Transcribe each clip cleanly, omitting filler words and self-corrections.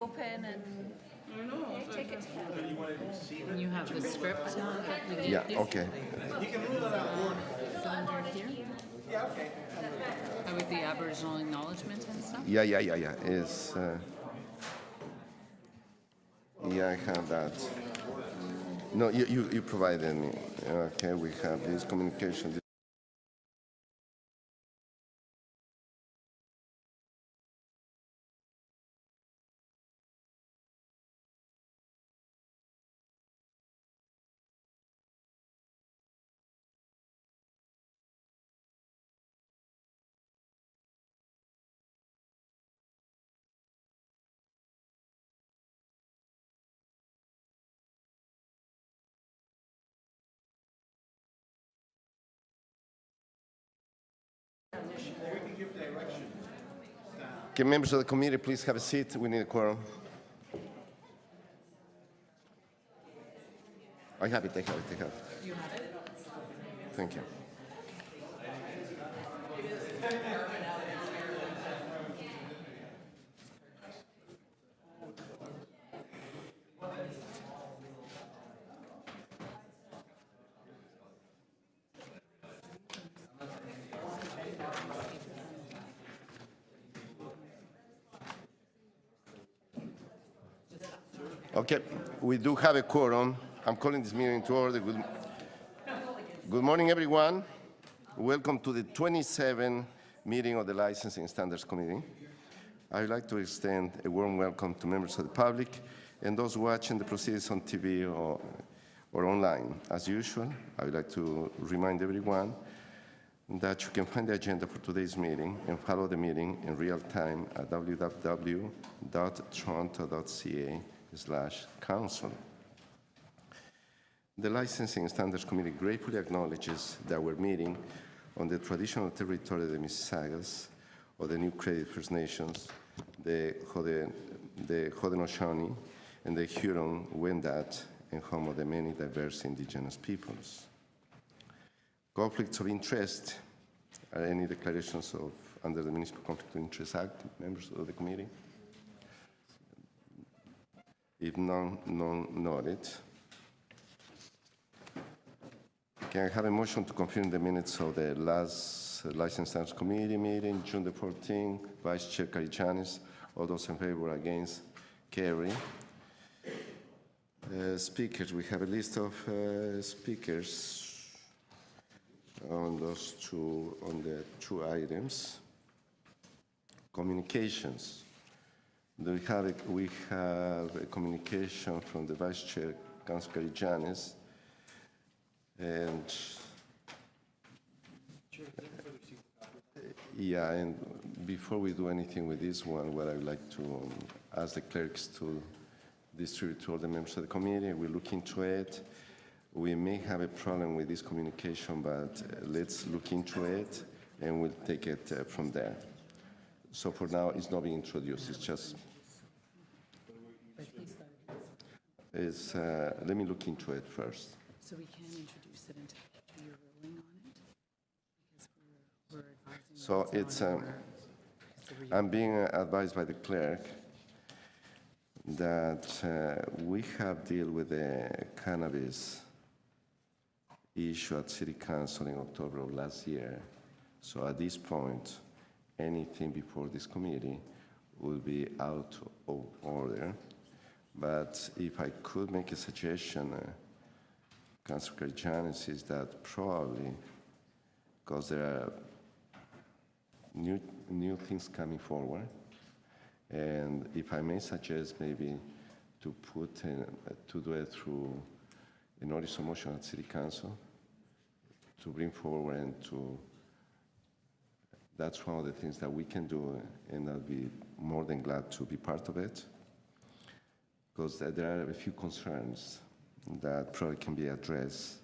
open and take it to them. And you have the script that we gave Yeah, you? okay. Cylinder here? With the Aboriginal acknowledgement and stuff? Yeah. It's, yeah, I have that. No, you provided me. Okay, we have this communication. Can members of the committee please have a seat? We need a quorum. I have it. You have it? Thank you. Okay, we do have a quorum. I'm calling this meeting to order. Good morning, everyone. Welcome to the 27th meeting of the Licensing Standards Committee. I would like to extend a warm welcome to members of the public and those watching the proceedings on TV or online. As usual, I would like to remind everyone that you can find the agenda for today's meeting and follow the meeting in real time at www.toronto.ca/council. The Licensing Standards Committee gratefully acknowledges that we're meeting on the traditional territory of the Mississaugas of the New Credit First Nations, the Haudenosaunee, and the Huron-Wendat, and home of the many diverse Indigenous peoples. Conflicts of interest. Are any declarations under the Municipal Conflict of Interest Act, members of the committee? If none noted. Can I have a motion to confirm the minutes of the last License Standards Committee meeting, June the 14th, Vice Chair Karygiannis, all those in favor or against, carry. Speakers, we have a list of speakers on the two items. Communications. We have a communication from the Vice Chair, Councilor Karygiannis, and yeah, and before we do anything with this one, what I would like to ask the clerks to distribute to all the members of the committee. We look into it. We may have a problem with this communication, but let's look into it and we'll take it from there. So for now, it's not being introduced. It's just, let me look into it first. So we can introduce it until you're ruling on it? Because we're advising. So it's, I'm being advised by the clerk that we have dealt with the cannabis issue at City Council in October of last year. So at this point, anything before this committee will be out of order. But if I could make a suggestion, Councilor Karygiannis, is that probably, because there are new things coming forward, and if I may suggest maybe to do it through a notice of motion at City Council, to bring forward and that's one of the things that we can do, and I'll be more than glad to be part of it, because there are a few concerns that probably can be addressed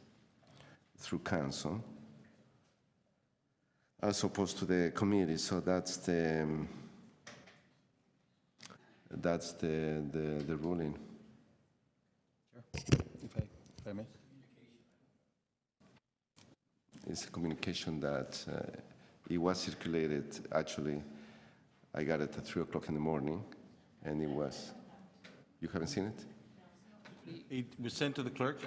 through Council as opposed to the committee. So that's the ruling. Sure. If I may. It's a communication that it was circulated. Actually, I got it at 3 o'clock in the morning, and it was You haven't seen it? It was sent to the clerk.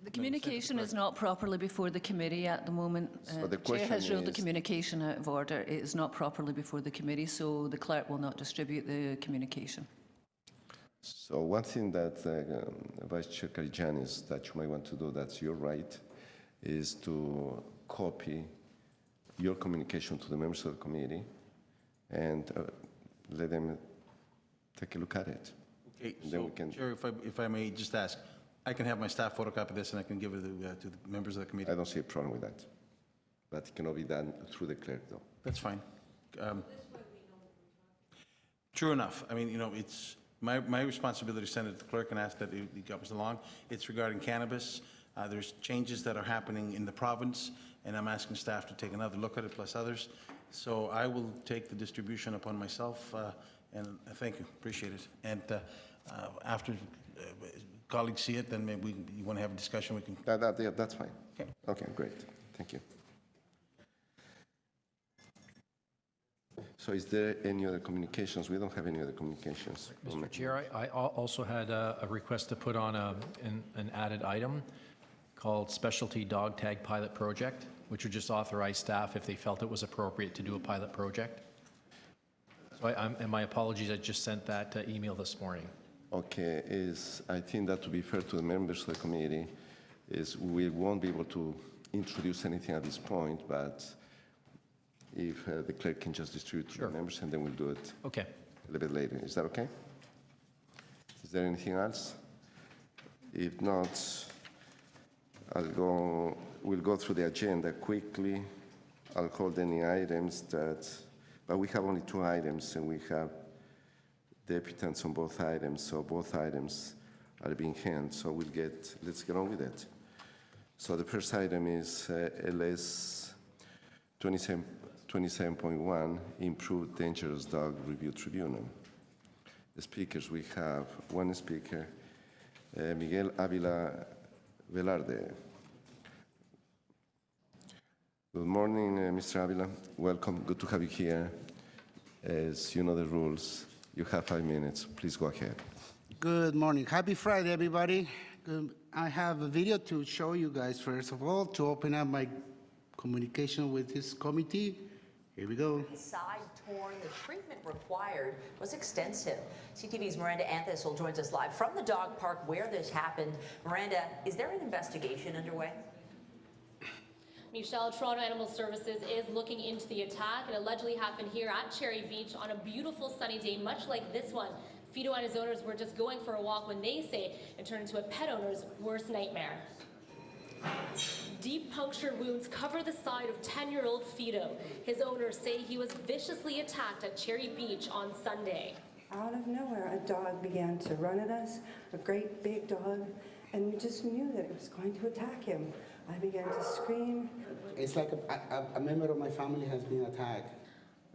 The communication is not properly before the committee at the moment. So the Chair has question ruled the is- communication out of order. It is not properly before the committee, so the clerk will not distribute the communication. So one thing that Vice Chair Karigiannis, that you might want to do, that's your right, is to copy your communication to the members of the committee and let them take a look at it. Okay, Then so, we can- Chair, if I may just ask, I can have my staff photocopy this and I can give it to the members of the committee. I don't see a problem with that. But it cannot be done through the clerk, though. That's fine. True enough. I mean, you know, it's my responsibility to send it to the clerk and ask that it comes along. It's regarding cannabis. There's changes that are happening in the province, and I'm asking staff to take another look at it, plus others. So I will take the distribution upon myself, and thank you, appreciate it. And after colleagues see it, then maybe you want to have a discussion, we can. Yeah, that's fine. Okay. Okay, great. Thank you. So is there any other communications? We don't have any other communications. Mr. Chair, I also had a request to put on an added item called Specialty Dog Tag Pilot Project, which would just authorize staff if they felt it was appropriate to do a pilot project. So and my apologies, I just sent that email this morning. Okay, I think that to be fair to the members of the committee, we won't be able to introduce anything at this point, but if the clerk can just distribute to the members, and then we'll do it Okay. a little bit later. Is that okay? Is there anything else? If not, we'll go through the agenda quickly. I'll hold any items but we have only 2 items, and we have deputants on both items, so both items are being handled. So let's get on with it. So the first item is LS 27.1, Improved Dangerous Dog Review Tribunal. The speakers, we have one speaker, Miguel Avila Velarde. Good morning, Mr. Avila. Welcome. Good to have you here. As you know the rules, you have 5 minutes. Please go ahead. Good morning. Happy Friday, everybody. I have a video to show you guys, first of all, to open up my communication with this committee. Here we go. Side torn, the treatment required was extensive. CTV's Miranda Anthesol joins us live from the dog park where this happened. Miranda, is there an investigation underway? Michelle, Toronto Animal Services is looking into the attack. It allegedly happened here at Cherry Beach on a beautiful sunny day, much like this one. Fido and his owners were just going for a walk when they say it turned into a pet owner's worst nightmare. Deep puncture wounds cover the side of 10-year-old Fido. His owners say he was viciously attacked at Cherry Beach on Sunday. Out of nowhere, a dog began to run at us, a great big dog, and we just knew that it was going to attack him. I began to scream. It's like a member of my family has been attacked.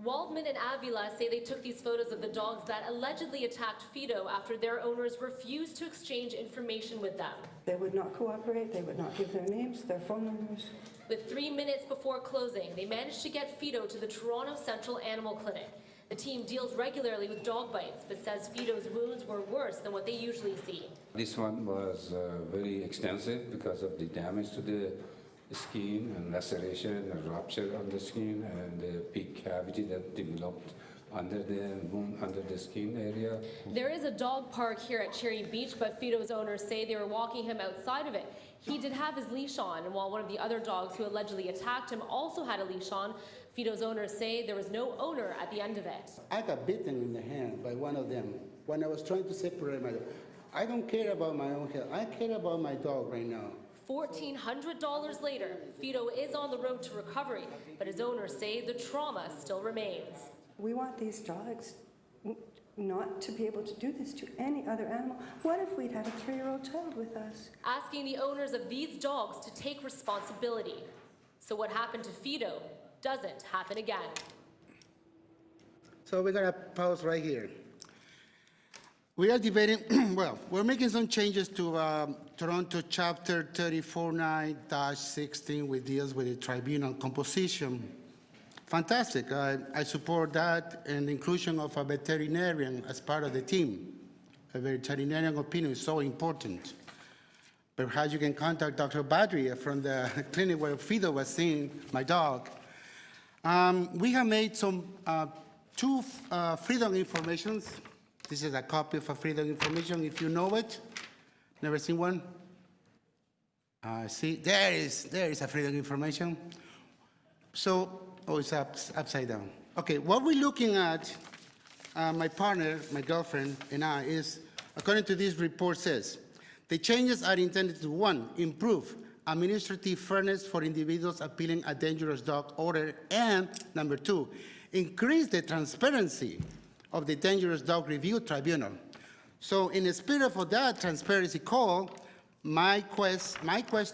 Waldman and Avila say they took these photos of the dogs that allegedly attacked Fido after their owners refused to exchange information with them. They would not cooperate. They would not give their names, their phone numbers. With 3 minutes before closing, they managed to get Fido to the Toronto Central Animal Clinic. The team deals regularly with dog bites, but says Fido's wounds were worse than what they usually see. This one was very extensive because of the damage to the skin and laceration and rupture on the skin and the pig cavity that developed under the wound, under the skin area. There is a dog park here at Cherry Beach, but Fido's owners say they were walking him outside of it. He did have his leash on, and while one of the other dogs who allegedly attacked him also had a leash on, Fido's owners say there was no owner at the end of it. I got bitten in the hand by one of them when I was trying to separate my dog. I don't care about my own health. I care about my dog right now. $1,400 later, Fido is on the road to recovery, but his owners say the trauma still remains. We want these dogs not to be able to do this to any other animal. What if we'd had a 3-year-old child with us? Asking the owners of these dogs to take responsibility, so what happened to Fido doesn't happen again. So we're gonna pause right here. We are debating, well, we're making some changes to Toronto Chapter 34.9-16, which deals with the tribunal composition. Fantastic. I support that and the inclusion of a veterinarian as part of the team. a veterinarian opinion is so important. Perhaps you can contact Dr. Badri from the clinic where Fido was seeing my dog. We have made some two freedom informations. This is a copy of a freedom information, if you know it. Never seen one? See, there is a freedom information. So, oh, it's upside down. Okay, what we're looking at, my partner, my girlfriend, and I, is, according to this report says, the changes are intended to, 1, improve administrative fairness for individuals appealing a dangerous dog order, and number 2, increase the transparency of the Dangerous Dog Review Tribunal. So in the spirit of that transparency call, my quest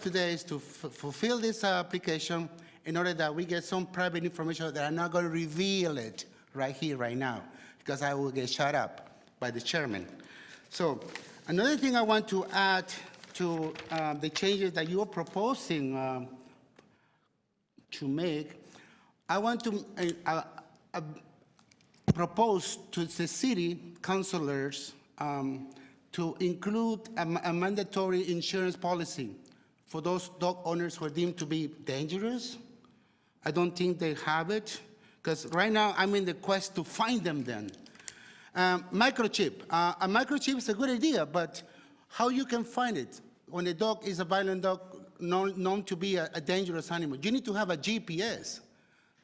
today is to fulfill this application in order that we get some private information that I'm not going to reveal it right here, right now, because I will get shut up by the chairman. So another thing I want to add to the changes that you are proposing to make, I want to propose to the city councilors to include a mandatory insurance policy for those dog owners who are deemed to be dangerous. I don't think they have it, because right now I'm in the quest to find them then. Microchip. A microchip is a good idea, but how you can find it when a dog is a violent dog known to be a dangerous animal? You need to have a GPS.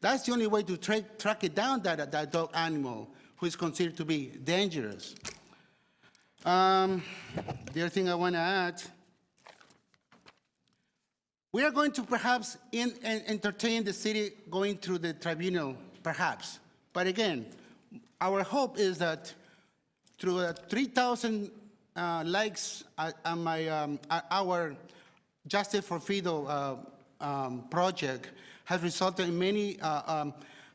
That's the only way to track it down, that dog animal who is considered to be dangerous. The other thing I want to add, we are going to perhaps entertain the city going through the tribunal, perhaps. But again, our hope is that through 3,000 likes on our Justice for Fido project has resulted in many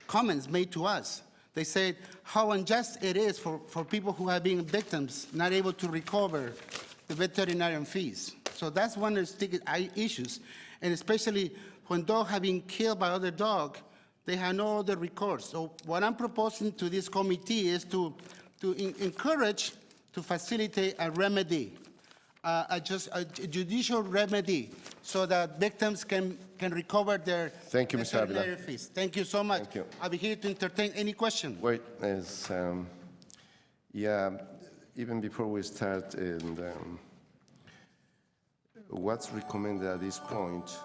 comments made to us. They said how unjust it is for people who have been victims not able to recover the veterinarian fees. So that's one of the issues. And especially when dogs have been killed by other dogs, they have no other recourse. So what I'm proposing to this committee is to encourage, to facilitate a remedy, a judicial remedy, so that victims can recover their Thank you, Mr. Avila. veterinary fees. Thank you so much. Thank you. I'll be here to entertain any question. Wait, yeah, even before we start, and what's recommended at this point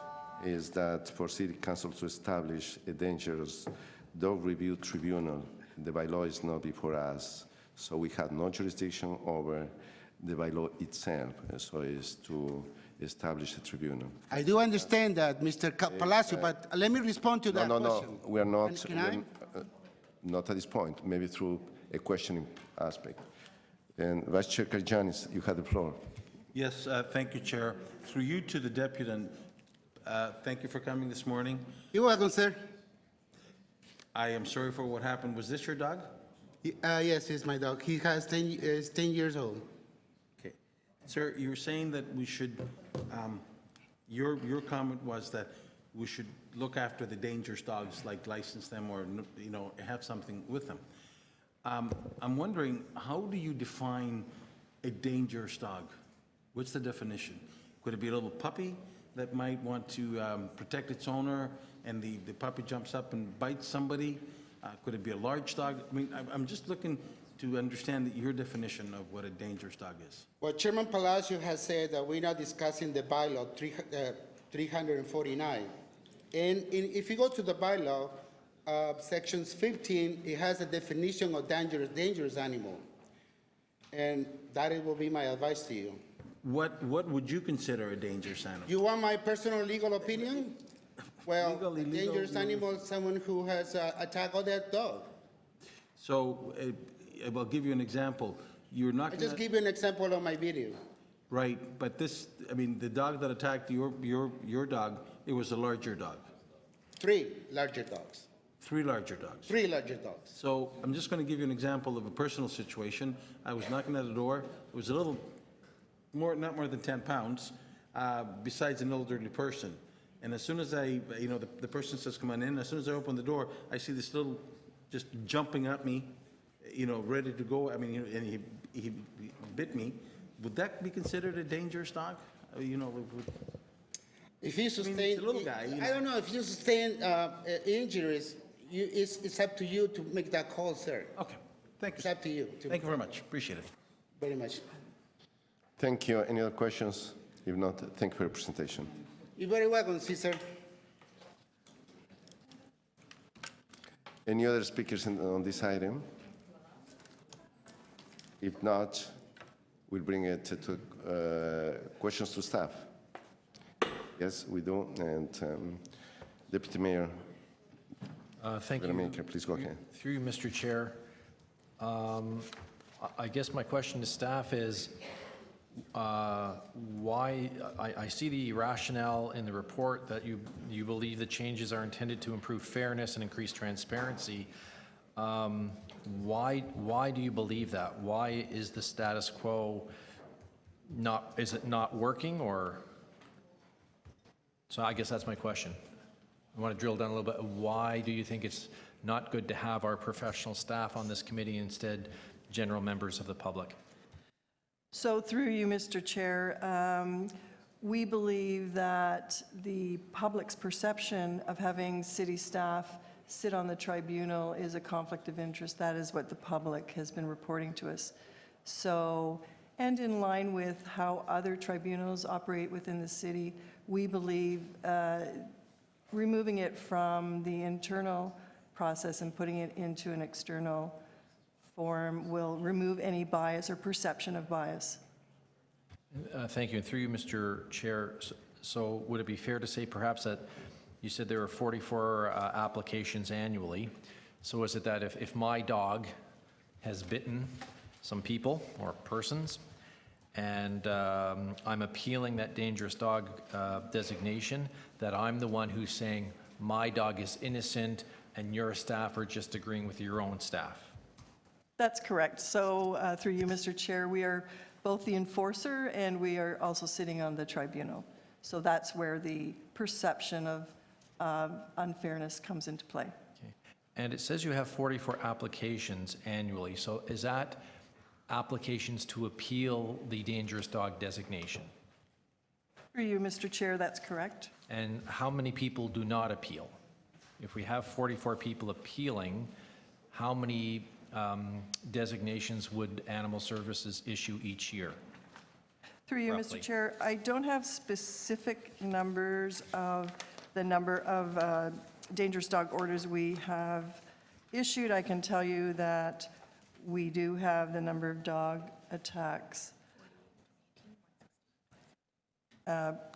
is that for City Council to establish a dangerous dog review tribunal. The bylaw is not before us, so we have no jurisdiction over the bylaw itself, so it's to establish a tribunal. I do understand that, Mr. Palacio, but let me respond to that question. No, we are not. Can I? Not at this point, maybe through a questioning aspect. And Vice Chair Karjanis, you have the floor. Yes, thank you, Chair. Through you to the deputy, thank you for coming this morning. You're welcome, sir. I am sorry for what happened. Was this your dog? Yes, he's my dog. He has 10 years old. Okay. Sir, you were saying that we should, your comment was that we should look after the dangerous dogs, like license them or, you know, have something with them. I'm wondering, how do you define a dangerous dog? What's the definition? Could it be a little puppy that might want to protect its owner and the puppy jumps up and bites somebody? Could it be a large dog? I mean, I'm just looking to understand your definition of what a dangerous dog is. Well, Chairman Palacio has said that we're not discussing the bylaw 349. And if you go to the bylaw, sections 15, it has a definition of dangerous animal. And that will be my advice to you. What would you consider a dangerous animal? You want my personal legal opinion? Well, a dangerous animal is someone who has attacked other dog. So, I'll give you an example. You're not I just give you an example on my video. Right, but this, I mean, the dog that attacked your dog, it was a larger dog. 3 larger dogs. 3 larger dogs. 3 larger dogs. So I'm just going to give you an example of a personal situation. I was knocking at the door. It was a little not more than 10 pounds, besides an elderly person. And as soon as the person says, come on in, as soon as I open the door, I see this little, just jumping at me, ready to go, I mean, and he bit me, would that be considered a dangerous dog? If you sustain, it's a little guy, I don't know, if you sustain injuries, it's up to you to make that call, sir. Okay, thank It's you. up to you. Thank you very much, appreciate it. Very much. Thank you. Any other questions? If not, thank you for your presentation. You're very welcome, Caesar. Any other speakers on this item? If not, we'll bring it to questions to staff. Yes, we do. And Deputy Mayor Thank you. Vanamaker, please go ahead. Through you, Mr. Chair. I guess my question to staff is, why, I see the rationale in the report that you believe the changes are intended to improve fairness and increase transparency. Why do you believe that? Why is the status quo is it not working, or? So I guess that's my question. I want to drill down a little bit. Why do you think it's not good to have our professional staff on this committee, instead general members of the public? So through you, Mr. Chair, we believe that the public's perception of having city staff sit on the tribunal is a conflict of interest. That is what the public has been reporting to us. So, and in line with how other tribunals operate within the city, we believe removing it from the internal process and putting it into an external form will remove any bias or perception of bias. Thank you. And through you, Mr. Chair, so would it be fair to say perhaps that you said there were 44 applications annually. So is it that if my dog has bitten some people or persons, and I'm appealing that dangerous dog designation, that I'm the one who's saying my dog is innocent and your staff are just agreeing with your own staff? That's correct. So through you, Mr. Chair, we are both the enforcer and we are also sitting on the tribunal. So that's where the perception of unfairness comes into play. Okay. And it says you have 44 applications annually. So is that applications to appeal the dangerous dog designation? Through you, Mr. Chair, that's correct. And how many people do not appeal? If we have 44 people appealing, how many designations would Animal Services issue each year? Through you, Roughly. Mr. Chair, I don't have specific numbers of the number of dangerous dog orders we have issued. I can tell you that we do have the number of dog attacks.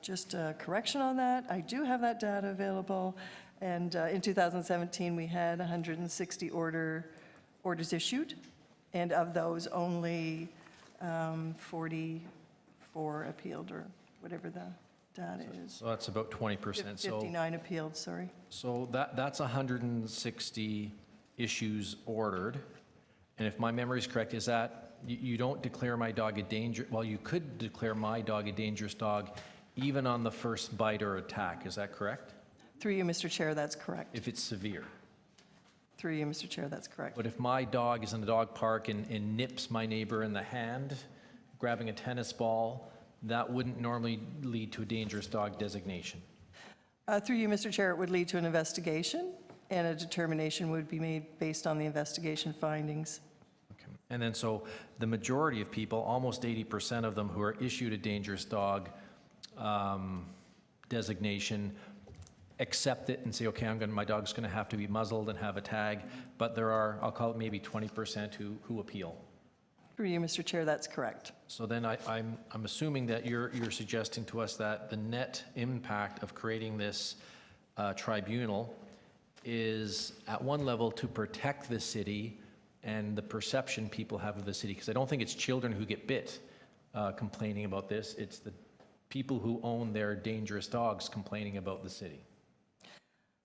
Just a correction on that, I do have that data available, and in 2017, we had 160 orders issued, and of those, only 44 appealed, or whatever the data is. So that's about 20%. 59 appealed, sorry. So that's 160 issues ordered. And if my memory is correct, is that you don't declare my dog a danger, well, you could declare my dog a dangerous dog even on the first bite or attack, is that correct? Through you, Mr. Chair, that's correct. If it's severe. Through you, Mr. Chair, that's correct. But if my dog is in the dog park and nips my neighbor in the hand, grabbing a tennis ball, that wouldn't normally lead to a dangerous dog designation. Through you, Mr. Chair, it would lead to an investigation, and a determination would be made based on the investigation findings. Okay. And then so the majority of people, almost 80% of them who are issued a dangerous dog designation, accept it and say, okay, my dog's going to have to be muzzled and have a tag, but there are, I'll call it maybe 20% who appeal. Through you, Mr. Chair, that's correct. So then I'm assuming that you're suggesting to us that the net impact of creating this tribunal is at one level to protect the city and the perception people have of the city, because I don't think it's children who get bit complaining about this, it's the people who own their dangerous dogs complaining about the city.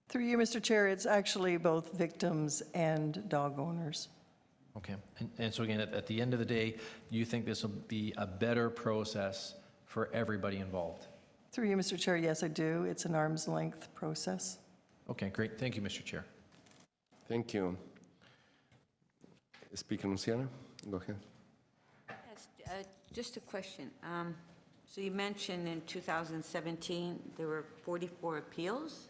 Through you, Mr. Chair, it's actually both victims and dog owners. Okay, and so again, at the end of the day, you think this will be a better process for everybody involved? Through you, Mr. Chair, yes, I do. It's an arm's length process. Okay, great. Thank you, Mr. Chair. Thank you. Speaker Luciana, go ahead. Yes, just a question. So you mentioned in 2017, there were 44 appeals?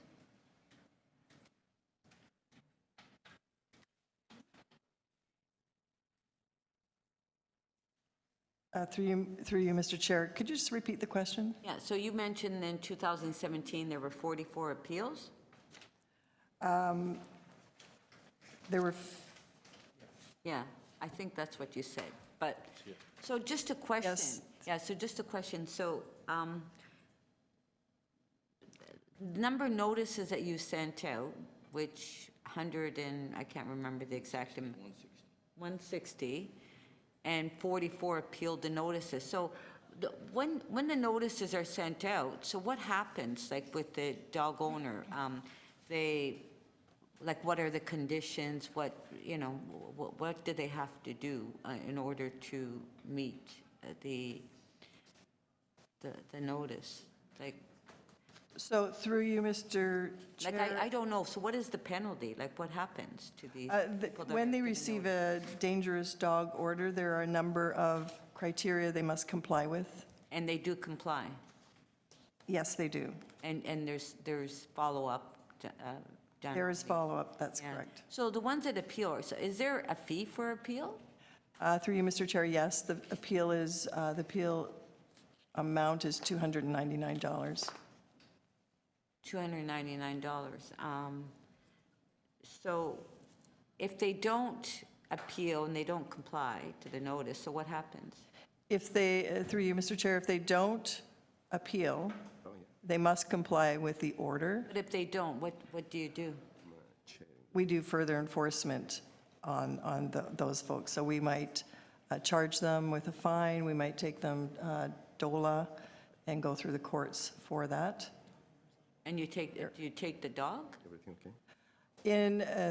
Through you, Mr. Chair, could you just repeat the question? Yeah, so you mentioned in 2017, there were 44 appeals? There were, Yeah, I think that's what you said. But, so just a question. Yes. Yeah, so just a question. So, number of notices that you sent out, which 100 and, I can't remember the exact amount. 160, and 44 appealed the notices. So when the notices are sent out, so what happens, like with the dog owner? Like, what are the conditions? What, what do they have to do in order to meet the notice? Like, so through you, Mr. Chair. like I don't know. So what is the penalty? Like, what happens to these people that When are they given receive notice? a dangerous dog order, there are a number of criteria they must comply with. And they do comply? Yes, they do. And there's follow-up done? There is follow-up, that's Yeah. correct. So the ones that appeal, so is there a fee for appeal? Through you, Mr. Chair, yes, the appeal amount is $299. $299. So if they don't appeal and they don't comply to the notice, so what happens? If they, through you, Mr. Chair, if they don't appeal, they must comply with the order. But if they don't, what do you do? We do further enforcement on those folks. So we might charge them with a fine, we might take them DOLA and go through the courts for that. And do you take the dog? Everything okay?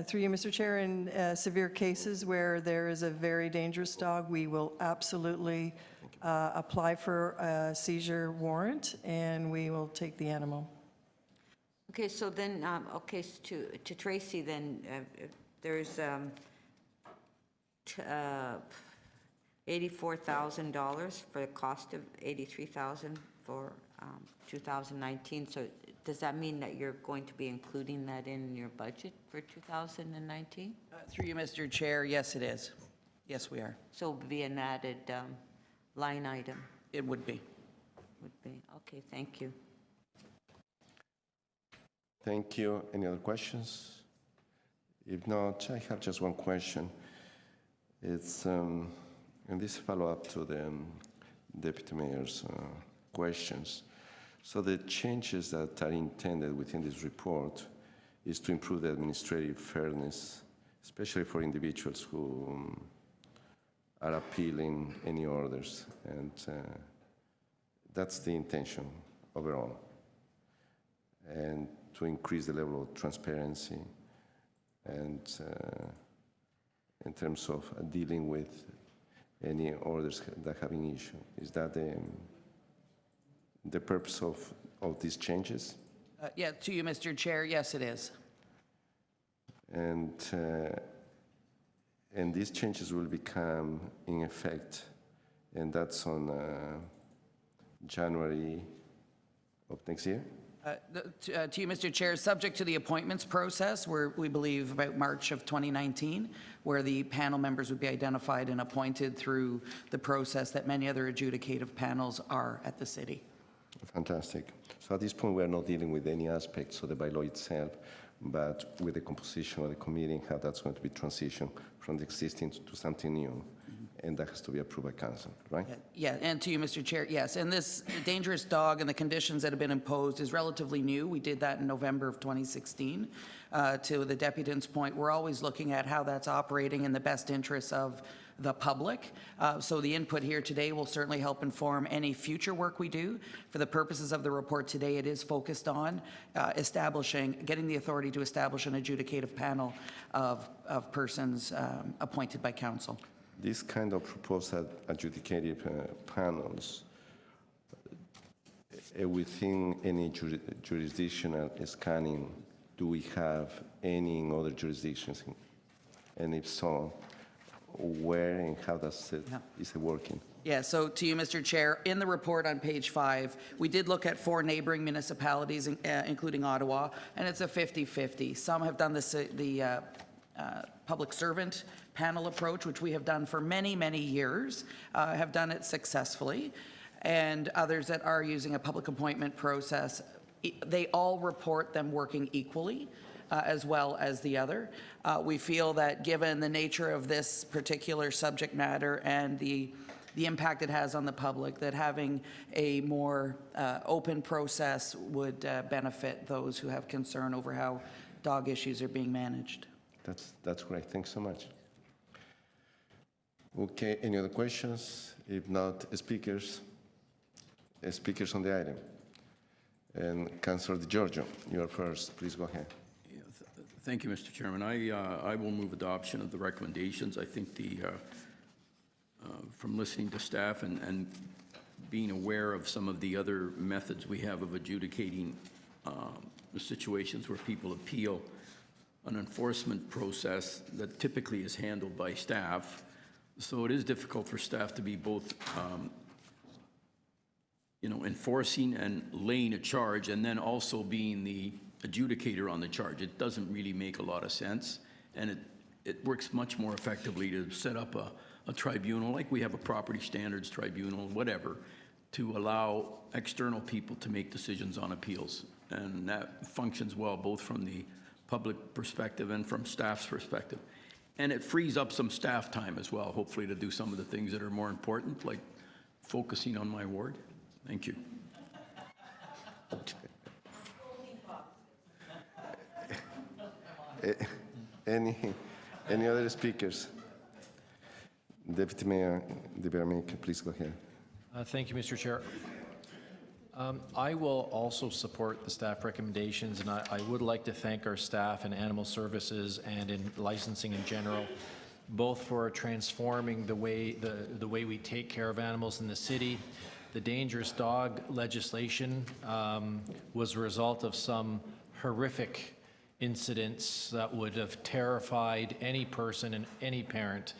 Through you, Mr. Chair, in severe cases where there is a very dangerous dog, we will absolutely apply for a seizure warrant, and we will take the animal. Okay, so then, okay, to Tracy then, there's $84,000 for the cost of $83,000 for 2019. So does that mean that you're going to be including that in your budget for 2019? Through you, Mr. Chair, yes, it is. Yes, we are. So it would be an added line item? It would be. Would be. Okay, thank you. Thank you. Any other questions? If not, I have just one question. It's, and this follow-up to the Deputy Mayor's questions. So the changes that are intended within this report is to improve the administrative fairness, especially for individuals who are appealing any orders. And that's the intention overall. And to increase the level of transparency and in terms of dealing with any orders that have been issued. Is that the purpose of these changes? Yeah, to you, Mr. Chair, yes, it is. And these changes will become in effect, and that's on January of next year? To you, Mr. Chair, subject to the appointments process, where we believe about March of 2019, where the panel members would be identified and appointed through the process that many other adjudicative panels are at the city. Fantastic. So at this point, we are not dealing with any aspects of the bylaw itself, but with the composition of the committee and how that's going to be transitioned from the existing to something new. And that has to be approved by council, right? Yeah, and to you, Mr. Chair, yes. And this dangerous dog and the conditions that have been imposed is relatively new. We did that in November of 2016. To the deputant's point, we're always looking at how that's operating in the best interests of the public. So the input here today will certainly help inform any future work we do. For the purposes of the report today, it is focused on getting the authority to establish an adjudicative panel of persons appointed by council. This kind of proposed adjudicative panels within any jurisdictional scanning, do we have any in other jurisdictions? And if so, where and how is it working? Yeah, so to you, Mr. Chair, in the report on page 5, we did look at 4 neighboring municipalities, including Ottawa, and it's a 50-50. Some have done the public servant panel approach, which we have done for many, many years, have done it successfully, and others that are using a public appointment process. They all report them working equally, as well as the other. We feel that given the nature of this particular subject matter and the impact it has on the public, that having a more open process would benefit those who have concern over how dog issues are being managed. That's great. Thanks so much. Okay, any other questions? If not, speakers on the item. And Councilor DiGiorgio, you're first. Please go ahead. Thank you, Mr. Chairman. I will move adoption of the recommendations. I think from listening to staff and being aware of some of the other methods we have of adjudicating the situations where people appeal, an enforcement process that typically is handled by staff. So it is difficult for staff to be both enforcing and laying a charge and then also being the adjudicator on the charge. It doesn't really make a lot of sense, and it works much more effectively to set up a tribunal, like we have a property standards tribunal, whatever, to allow external people to make decisions on appeals. And that functions well both from the public perspective and from staff's perspective. And it frees up some staff time as well, hopefully, to do some of the things that are more important, like focusing on my ward. Thank you. Any other speakers? Deputy Mayor De Bermejque, please go ahead. Thank you, Mr. Chair. I will also support the staff recommendations, and I would like to thank our staff in animal services and in licensing in general, both for transforming the way we take care of animals in the city. The dangerous dog legislation was a result of some horrific incidents that would have terrified any person and any parent.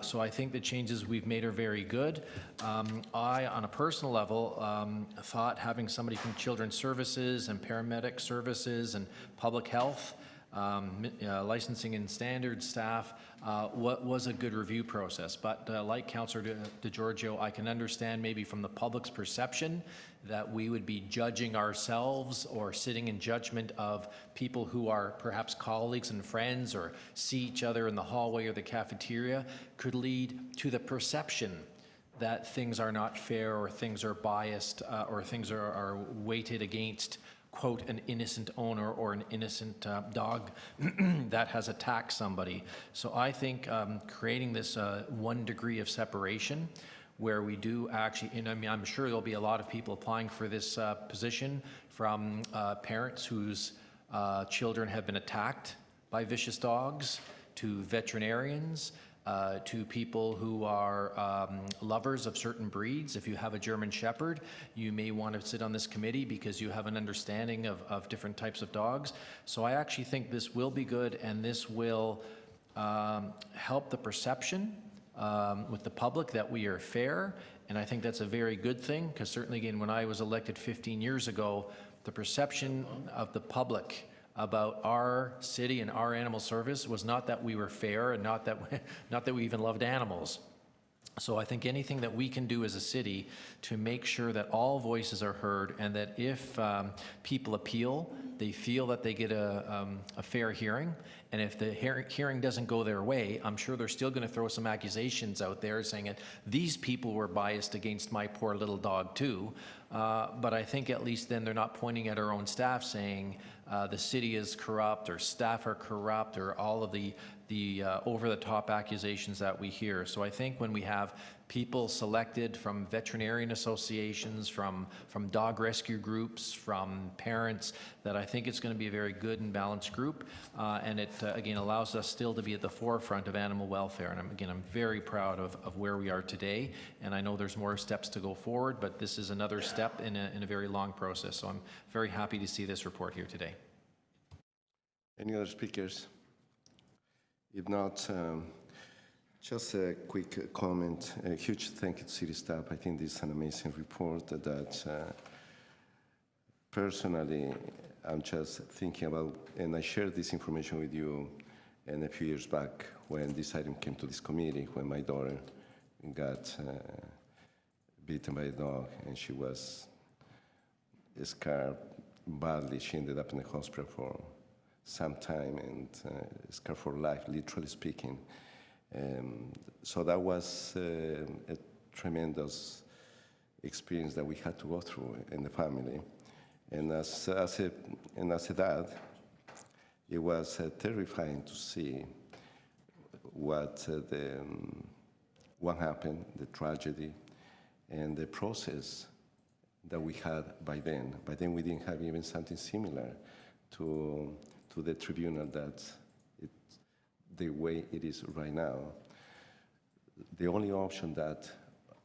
So I think the changes we've made are very good. I, on a personal level, thought having somebody from Children's Services and Paramedic Services and Public Health, licensing and standards staff, was a good review process. But like Councillor DiGiorgio, I can understand maybe from the public's perception that we would be judging ourselves or sitting in judgment of people who are perhaps colleagues and friends or see each other in the hallway or the cafeteria, could lead to the perception that things are not fair or things are biased or things are weighted against, quote, an innocent owner or an innocent dog that has attacked somebody. So I think creating this 1 degree of separation where we do actually, and I mean, I'm sure there'll be a lot of people applying for this position from parents whose children have been attacked by vicious dogs, to veterinarians, to people who are lovers of certain breeds. If you have a German Shepherd, you may want to sit on this committee because you have an understanding of different types of dogs. So I actually think this will be good, and this will help the perception with the public that we are fair, and I think that's a very good thing, because certainly, again, when I was elected 15 years ago, the perception of the public about our city and our animal service was not that we were fair and not that we even loved animals. So I think anything that we can do as a city to make sure that all voices are heard, and that if people appeal, they feel that they get a fair hearing. And if the hearing doesn't go their way, I'm sure they're still going to throw some accusations out there saying that these people were biased against my poor little dog too. But I think at least then they're not pointing at our own staff saying the city is corrupt or staff are corrupt or all of the over-the-top accusations that we hear. So I think when we have people selected from veterinarian associations, from dog rescue groups, from parents, that I think it's going to be a very good and balanced group. And it, again, allows us still to be at the forefront of animal welfare. And I'm very proud of where we are today. And I know there's more steps to go forward, but this is another step in a very long process. So I'm very happy to see this report here today. Any other speakers? If not, Just a quick comment. A huge thank you to city staff. I think this is an amazing report that personally I'm just thinking about, and I shared this information with you a few years back when this item came to this committee, when my daughter got bitten by a dog and she was scarred badly. She ended up in the hospital for some time and scarred for life, literally speaking. So that was a tremendous experience that we had to go through in the family. And as a dad, it was terrifying to see what happened, the tragedy, and the process that we had by then. By then, we didn't have even something similar to the tribunal the way it is right now. The only option that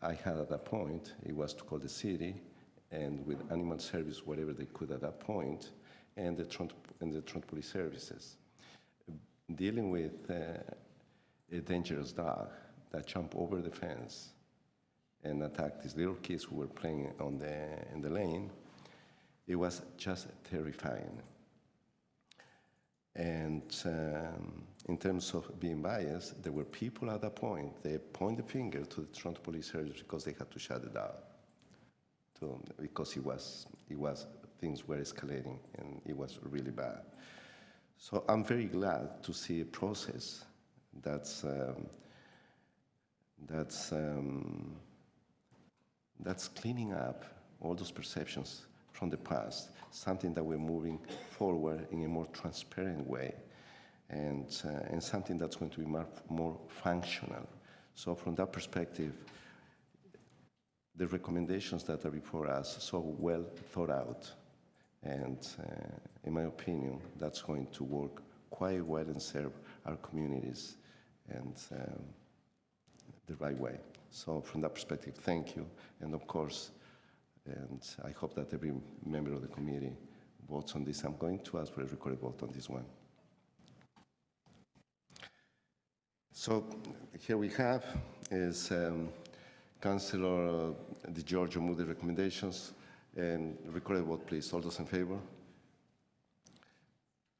I had at that point, it was to call the city and with animal service, whatever they could at that point, and the Toronto Police Services. Dealing with a dangerous dog that jumped over the fence and attacked these little kids who were playing in the lane, it was just terrifying. And in terms of being biased, there were people at that point, they point the finger to the Toronto Police Service because they had to shut it down, because things were escalating and it was really bad. So I'm very glad to see a process that's cleaning up all those perceptions from the past, something that we're moving forward in a more transparent way, and something that's going to be more functional. So from that perspective, the recommendations that are before us are so well thought out, and in my opinion, that's going to work quite well and serve our communities and the right way. So from that perspective, thank you, and of course, and I hope that every member of the committee votes on this. I'm going to ask for a recorded vote on this one. So here we have is Councillor Di Giorgio moved the recommendations, and recorded vote, please. All those in favor?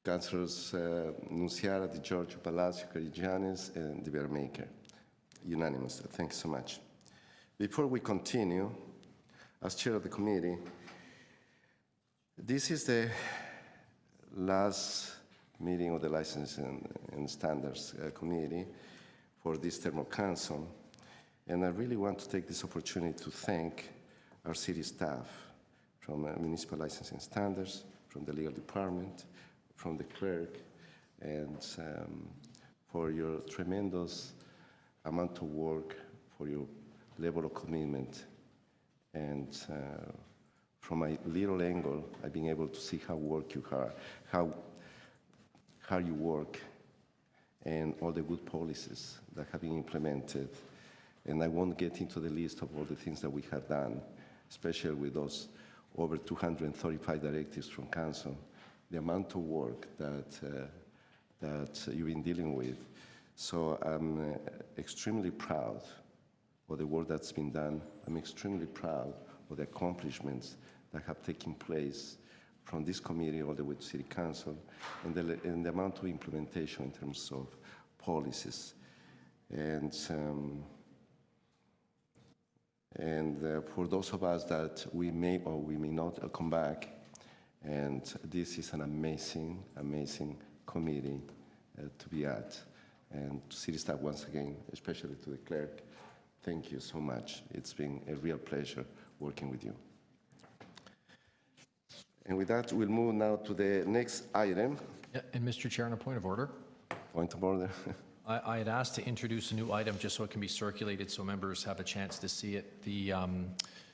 Councillors Nunciara, Di Giorgio, Palacio, Carigianis, and De Vermaker. Unanimous. Thank you so much. Before we continue, as chair of the committee, this is the last meeting of the Licensing and Standards Committee for this term of council, and I really want to take this opportunity to thank our city staff from Municipal Licensing Standards, from the legal department, from the clerk, and for your tremendous amount of work, for your level of commitment. And from my little angle, I've been able to see how you work, and all the good policies that have been implemented. And I won't get into the list of all the things that we have done, especially with those over 235 directives from council, the amount of work that you've been dealing with. So I'm extremely proud of the work that's been done. I'm extremely proud of the accomplishments that have taken place from this committee all the way to City Council, and the amount of implementation in terms of policies. And for those of us that we may or we may not come back, and this is an amazing, amazing committee to be at. And to city staff once again, especially to the clerk, thank you so much. It's been a real pleasure working with you. And with that, we'll move now to the next item. Yeah, and Mr. Chair, on a point of order. Point of order. I had asked to introduce a new item just so it can be circulated so members have a chance to see it. The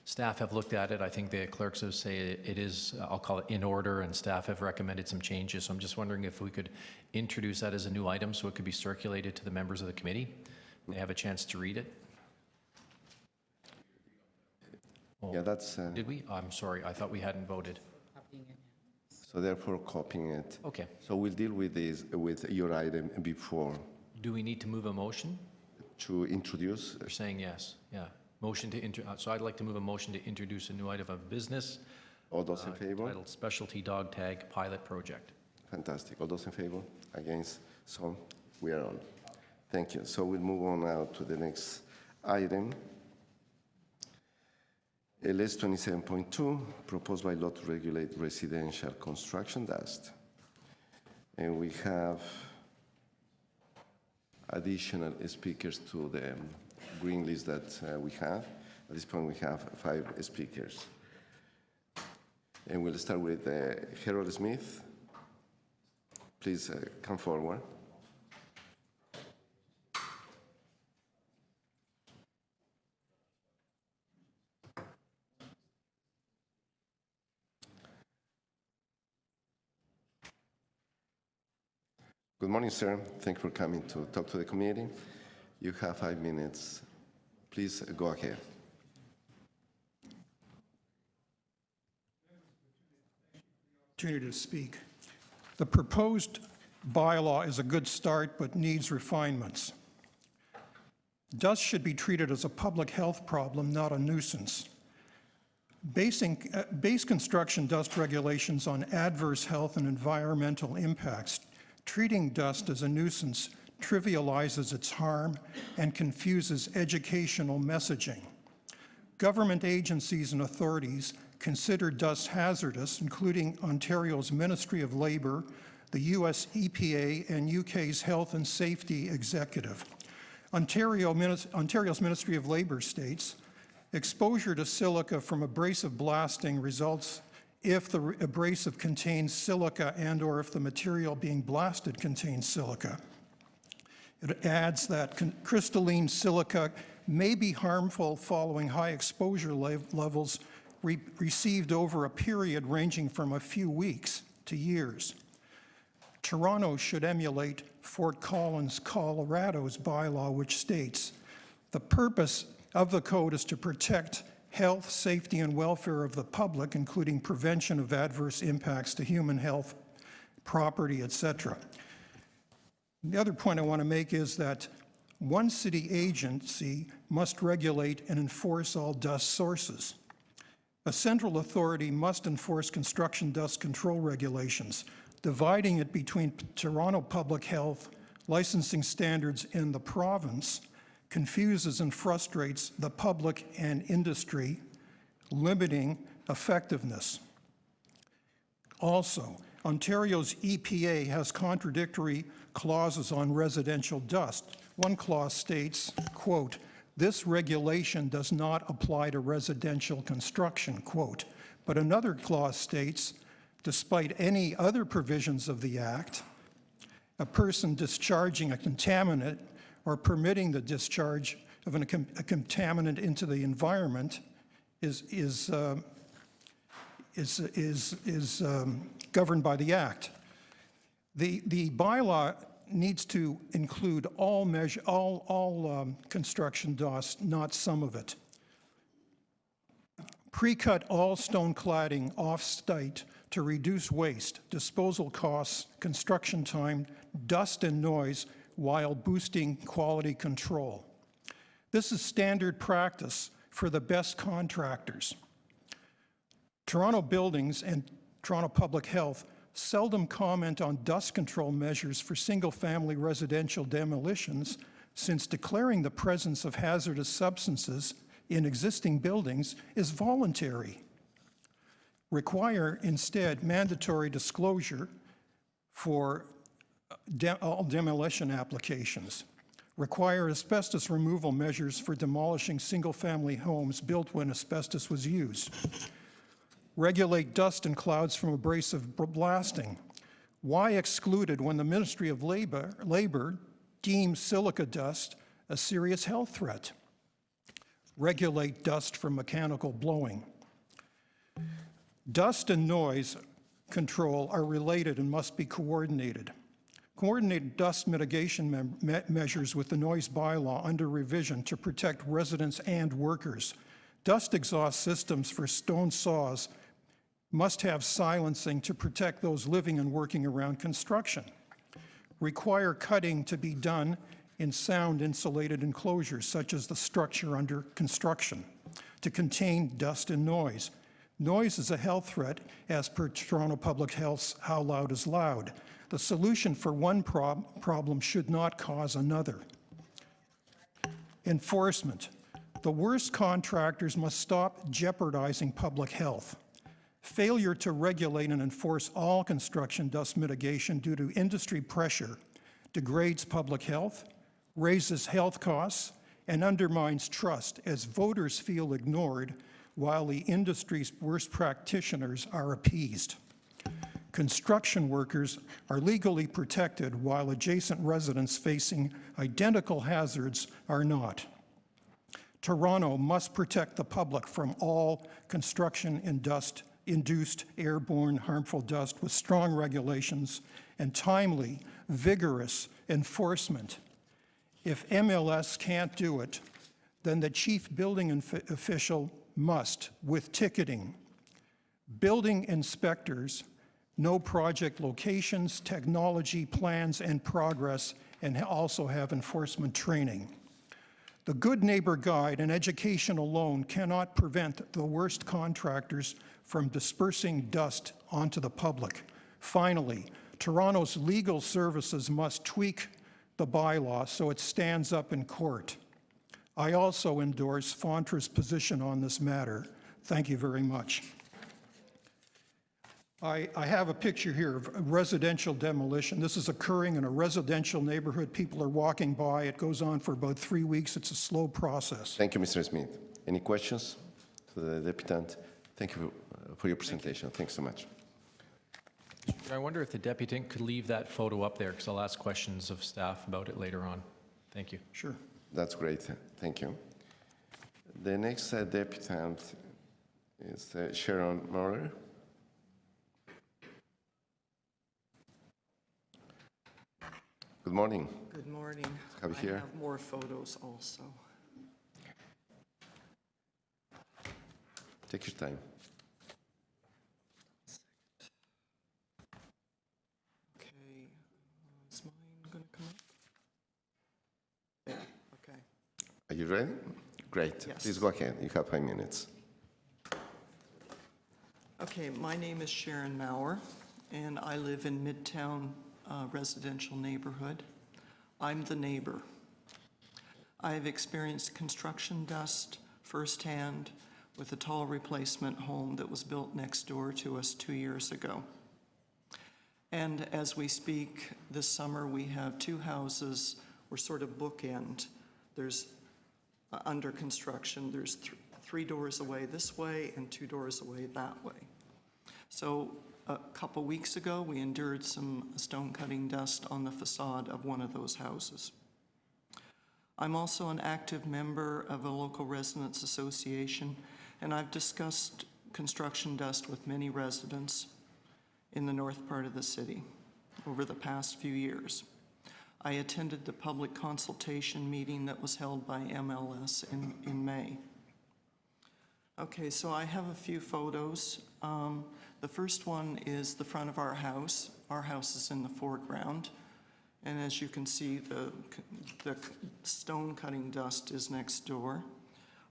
staff have looked at it. I think the clerks have say it is, I'll call it in order, and staff have recommended some changes. So I'm just wondering if we could introduce that as a new item so it could be circulated to the members of the committee. They have a chance to read it. Oh, Yeah, that's. did we? I'm sorry, I thought we hadn't voted. So therefore, copying it. Okay. So we'll deal with this, with your item before. Do we need to move a motion? to introduce? You're saying yes, yeah. Motion to so I'd like to move a motion to introduce a new item of business. All those in favor? Titled Specialty Dog Tag Pilot Project. Fantastic. All those in favor? Against? So we are on. Thank you. So we'll move on now to the next item. LS 27.2, proposed by law to regulate residential construction dust. And we have additional speakers to the green list that we have. At this point, we have 5 speakers. And we'll start with Harold Smith. Please come forward. Good morning, sir. Thank you for coming to talk to the committee. You have 5 minutes. Please go ahead. Opportunity to speak. The proposed bylaw is a good start, but needs refinements. Dust should be treated as a public health problem, not a nuisance. Base construction dust regulations on adverse health and environmental impacts. Treating dust as a nuisance trivializes its harm and confuses educational messaging. Government agencies and authorities consider dust hazardous, including Ontario's Ministry of Labour, the US EPA, and UK's Health and Safety Executive. Ontario's Ministry of Labour states, exposure to silica from abrasive blasting results if the abrasive contains silica and/or if the material being blasted contains silica. It adds that crystalline silica may be harmful following high exposure levels received over a period ranging from a few weeks to years. Toronto should emulate Fort Collins, Colorado's bylaw, which states, the purpose of the code is to protect health, safety, and welfare of the public, including prevention of adverse impacts to human health, property, etc. The other point I want to make is that one city agency must regulate and enforce all dust sources. A central authority must enforce construction dust control regulations. Dividing it between Toronto Public Health, licensing standards, and the province confuses and frustrates the public and industry, limiting effectiveness. Also, Ontario's EPA has contradictory clauses on residential dust. One clause states, quote, this regulation does not apply to residential construction, quote. But another clause states, despite any other provisions of the Act, a person discharging a contaminant or permitting the discharge of a contaminant into the environment is governed by the Act. The bylaw needs to include all construction dust, not some of it. Pre-cut all stone cladding off-site to reduce waste, disposal costs, construction time, dust and noise, while boosting quality control. This is standard practice for the best contractors. Toronto Buildings and Toronto Public Health seldom comment on dust control measures for single-family residential demolitions, since declaring the presence of hazardous substances in existing buildings is voluntary. Require instead mandatory disclosure for all demolition applications. Require asbestos removal measures for demolishing single-family homes built when asbestos was used. Regulate dust and clouds from abrasive blasting. Why excluded when the Ministry of Labor deems silica dust a serious health threat? Regulate dust from mechanical blowing. Dust and noise control are related and must be coordinated. Coordinated dust mitigation measures with the noise bylaw under revision to protect residents and workers. Dust exhaust systems for stone saws must have silencing to protect those living and working around construction. Require cutting to be done in sound insulated enclosures such as the structure under construction to contain dust and noise. Noise is a health threat as per Toronto Public Health's How Loud is Loud. The solution for one problem should not cause another. Enforcement. The worst contractors must stop jeopardizing public health. Failure to regulate and enforce all construction dust mitigation due to industry pressure degrades public health, raises health costs, and undermines trust as voters feel ignored while the industry's worst practitioners are appeased. Construction workers are legally protected while adjacent residents facing identical hazards are not. Toronto must protect the public from all construction and dust-induced airborne harmful dust with strong regulations and timely, vigorous enforcement. If MLS can't do it, then the chief building official must, with ticketing. Building inspectors know project locations, technology, plans, and progress, and also have enforcement training. The Good Neighbor Guide and education alone cannot prevent the worst contractors from dispersing dust onto the public. Finally, Toronto's legal services must tweak the bylaw so it stands up in court. I also endorse Fontra's position on this matter. Thank you very much. I have a picture here of residential demolition. This is occurring in a residential neighborhood. People are walking by. It goes on for about 3 weeks. It's a slow process. Thank you, Mr. Smith. Any questions to the deputant? Thank you for your presentation. Thanks so much. I wonder if the deputant could leave that photo up there, because I'll ask questions of staff about it later on. Thank you. Sure. That's great. Thank you. The next deputant is Sharon Maurer. Good morning. Good morning. Have you here? I have more photos also. Take your time. Okay, is mine going to come up? Yeah, okay. Are you ready? Great. Yes. Please go ahead. You have 5 minutes. Okay, my name is Sharon Maurer, and I live in Midtown residential neighborhood. I'm the neighbor. I have experienced construction dust firsthand with a tall replacement home that was built next door to us 2 years ago. And as we speak, this summer we have 2 houses. We're sort of bookend. There's under construction. There's 3 doors away this way and 2 doors away that way. So a couple weeks ago, we endured some stone cutting dust on the facade of one of those houses. I'm also an active member of a local residents association, and I've discussed construction dust with many residents in the north part of the city over the past few years. I attended the public consultation meeting that was held by MLS in May. Okay, so I have a few photos. The first one is the front of our house. Our house is in the foreground. And as you can see, the stone cutting dust is next door.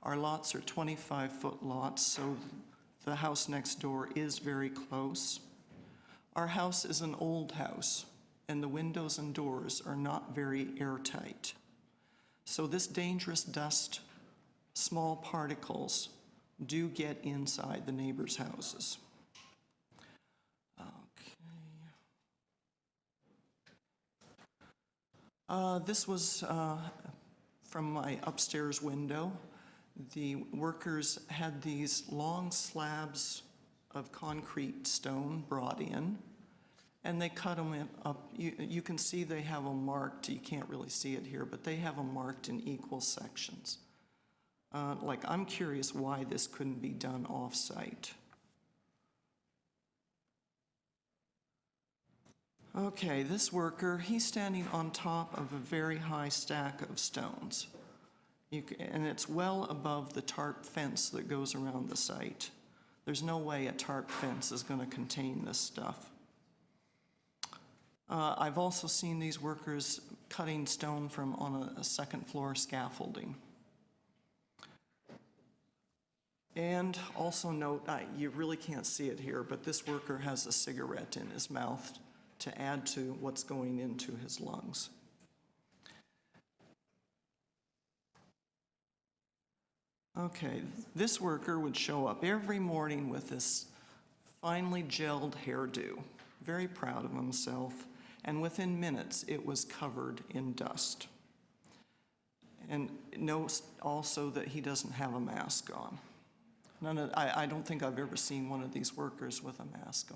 Our lots are 25-foot lots, so the house next door is very close. Our house is an old house, and the windows and doors are not very airtight. So this dangerous dust, small particles, do get inside the neighbors' houses. This was from my upstairs window. The workers had these long slabs of concrete stone brought in, and they cut them up. You can see they have them marked. You can't really see it here, but they have them marked in equal sections. I'm curious why this couldn't be done off-site. Okay, this worker, he's standing on top of a very high stack of stones. And it's well above the tarp fence that goes around the site. There's no way a tarp fence is going to contain this stuff. I've also seen these workers cutting stone from on a second floor scaffolding. And also note, you really can't see it here, but this worker has a cigarette in his mouth to add to what's going into his lungs. Okay, this worker would show up every morning with this finely gelled hairdo, very proud of himself, and within minutes it was covered in dust. And note also that he doesn't have a mask on. I don't think I've ever seen one of these workers with a mask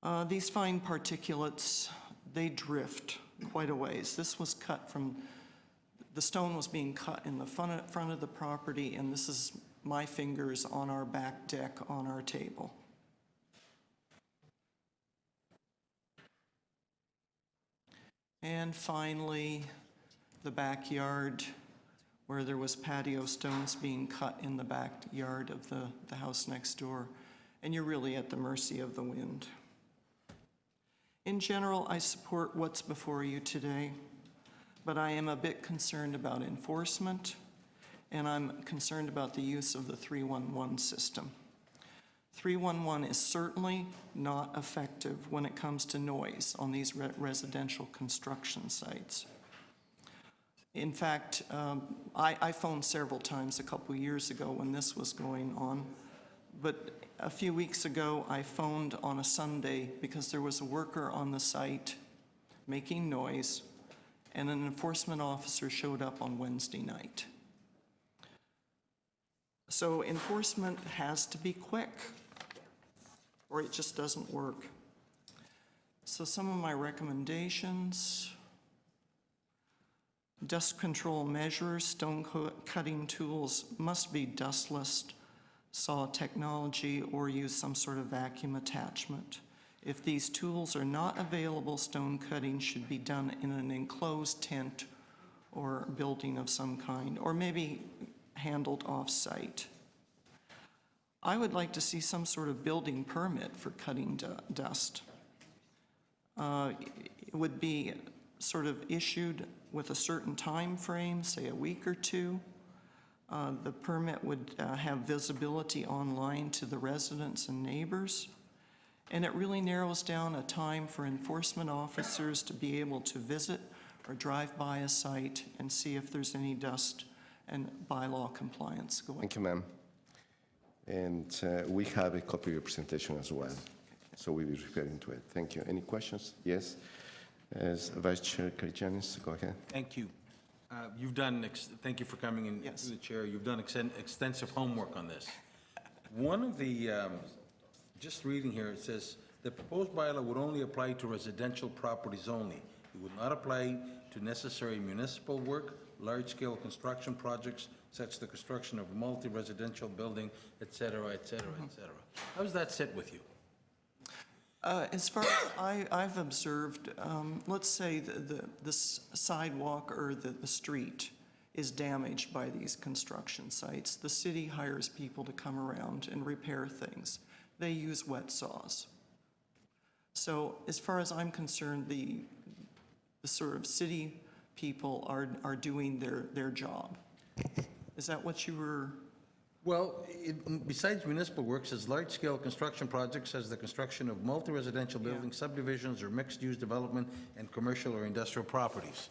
on. These fine particulates, they drift quite a ways. This was cut from, the stone was being cut in the front of the property, and this is my fingers on our back deck on our table. And finally, the backyard, where there was patio stones being cut in the backyard of the house next door, and you're really at the mercy of the wind. In general, I support what's before you today, but I am a bit concerned about enforcement, and I'm concerned about the use of the 311 system. 311 is certainly not effective when it comes to noise on these residential construction sites. In fact, I phoned several times a couple years ago when this was going on, but a few weeks ago I phoned on a Sunday because there was a worker on the site making noise, and an enforcement officer showed up on Wednesday night. So enforcement has to be quick, or it just doesn't work. So some of my recommendations: dust control measures, stone cutting tools must be dustless, saw technology, or use some sort of vacuum attachment. If these tools are not available, stone cutting should be done in an enclosed tent or building of some kind, or maybe handled off-site. I would like to see some sort of building permit for cutting dust. It would be sort of issued with a certain time frame, say a week or two. The permit would have visibility online to the residents and neighbors. And it really narrows down a time for enforcement officers to be able to visit or drive by a site and see if there's any dust and bylaw compliance going. Thank you, ma'am. And we have a copy of your presentation as well, so we'll be referring to it. Thank you. Any questions? Yes? As Vice Chair Karygiannis, go ahead. Thank you. Thank you for coming in to the chair. You've done extensive homework on this. One of the, just reading here, it says, the proposed bylaw would only apply to residential properties only. It would not apply to necessary municipal work, large-scale construction projects, such as the construction of a multi-residential building, et cetera, et cetera, et cetera. How does that sit with you? As far as I've observed, let's say the sidewalk or the street is damaged by these construction sites. The city hires people to come around and repair things. They use wet saws. So as far as I'm concerned, the sort of city people are doing their job. Is that what you were? Well, besides municipal works, as large-scale construction projects as the construction of multi-residential buildings, subdivisions, or mixed-use development and commercial or industrial properties.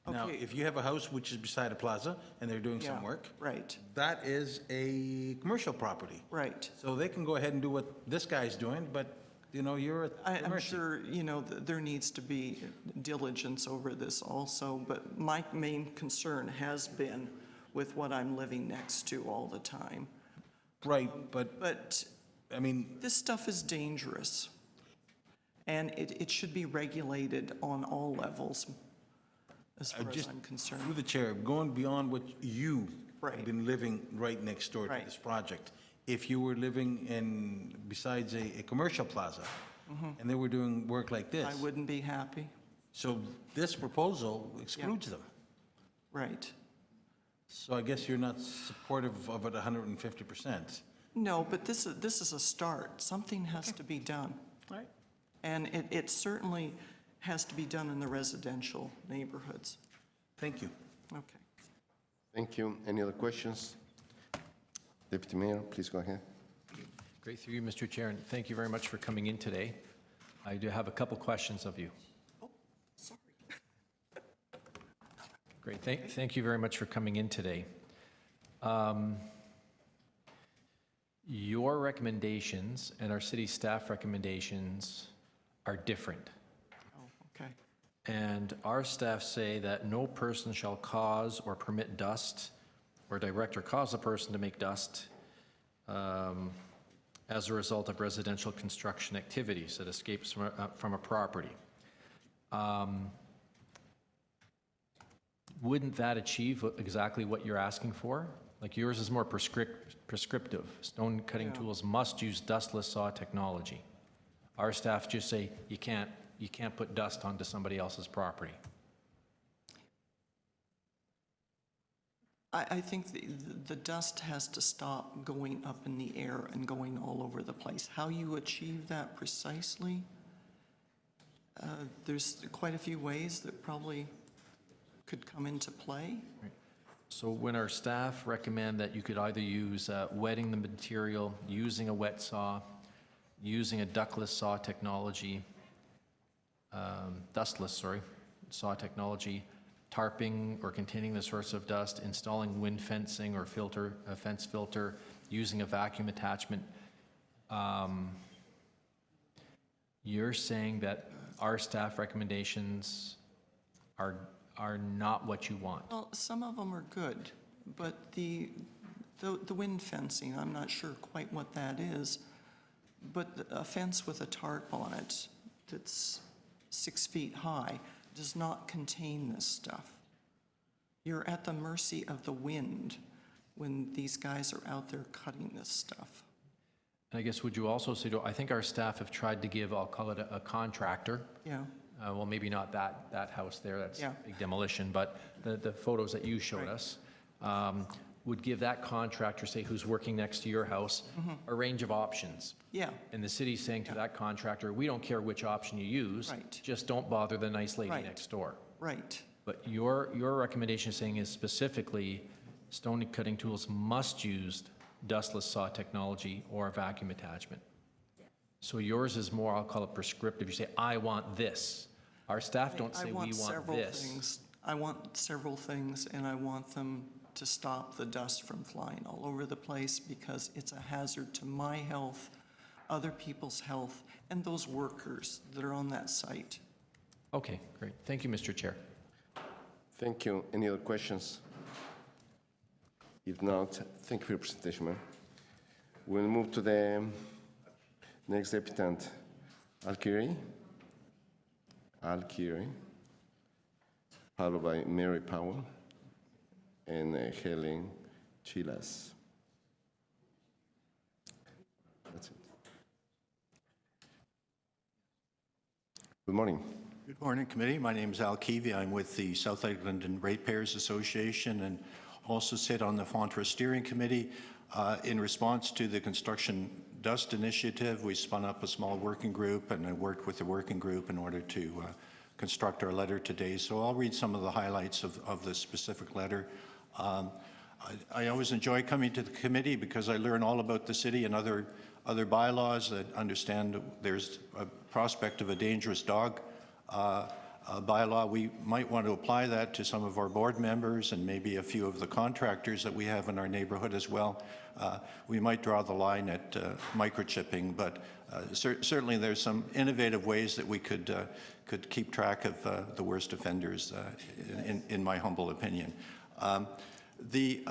Now, Okay. if you have a house which is beside a plaza and they're doing some work, right. that is a commercial property. Right. So they can go ahead and do what this guy's doing, but, you know, you're at their I'm mercy. sure, there needs to be diligence over this also, but my main concern has been with what I'm living next to all the time. Right, but I mean, this stuff is dangerous, and it should be regulated on all levels, as far as I'm concerned. Through the chair, going beyond what you Right. have been living right next door to Right. this project, if you were living besides a commercial plaza, and they were doing work like this. I wouldn't be happy. So this proposal excludes them. Right. So I guess you're not supportive of it 150%. No, but this is a start. Something has to be done. Right. And it certainly, has to be done in the residential neighborhoods. Thank you. Okay. Thank you. Any other questions? Deputy Mayor, please go ahead. Great through you, Mr. Chair, and thank you very much for coming in today. I do have a couple questions of you. Oh, sorry. Great, thank you very much for coming in today. Your recommendations and our city staff recommendations are different. Oh, okay. And our staff say that no person shall cause or permit dust or direct or cause a person to make dust as a result of residential construction activities that escapes from a property. Wouldn't that achieve exactly what you're asking for? Like yours is more prescriptive. Stone cutting tools must use dustless saw technology. Our staff just say you can't put dust onto somebody else's property. I think the dust has to stop going up in the air and going all over the place. How you achieve that precisely, there's quite a few ways that probably could come into play. Right. So when our staff recommend that you could either use wetting the material, using a wet saw, using a ductless saw technology, dustless, sorry, saw technology, tarping or containing the source of dust, installing wind fencing or filter, a fence filter, using a vacuum attachment. You're saying that our staff recommendations are not what you want. Well, some of them are good, but the wind fencing, I'm not sure quite what that is, but a fence with a tarp on it that's 6 feet high does not contain this stuff. You're at the mercy of the wind when these guys are out there cutting this stuff. And I guess would you also say, I think our staff have tried to give, I'll call it a contractor. Yeah. Well, maybe not that house there, that's Yeah. big demolition, but the photos that you showed Right. us would give that contractor, say, who's working next to your house, a range of options. Yeah. And the city's saying to that contractor, we don't care which option you use, Right. just don't bother the nice lady Right. next door. Right. But your recommendation saying is specifically stone cutting tools must use dustless saw technology or vacuum attachment. So yours is more, I'll call it prescriptive. You say, I want this. Our staff don't say we want several this. things. I want several things, and I want them to stop the dust from flying all over the place because it's a hazard to my health, other people's health, and those workers that are on that site. Okay, great. Thank you, Mr. Chair. Thank you. Any other questions? If not, thank you for your presentation, ma'am. We'll move to the next deputant, Alkiri, followed by Mary Powell and Helen Chilas. That's it. Good morning. Good morning, committee. My name is Al Keevy. I'm with the South Eglinton Ratepayers Association and also sit on the Fonterra Steering Committee. In response to the construction dust initiative, we spun up a small working group, and I worked with the working group in order to construct our letter today. So I'll read some of the highlights of this specific letter. I always enjoy coming to the committee because I learn all about the city and other bylaws. That understand there's a prospect of a dangerous dog bylaw. We might want to apply that to some of our board members and maybe a few of the contractors that we have in our neighborhood as well. We might draw the line at microchipping, but certainly there's some innovative ways that we could keep track of the worst offenders, in my humble opinion. The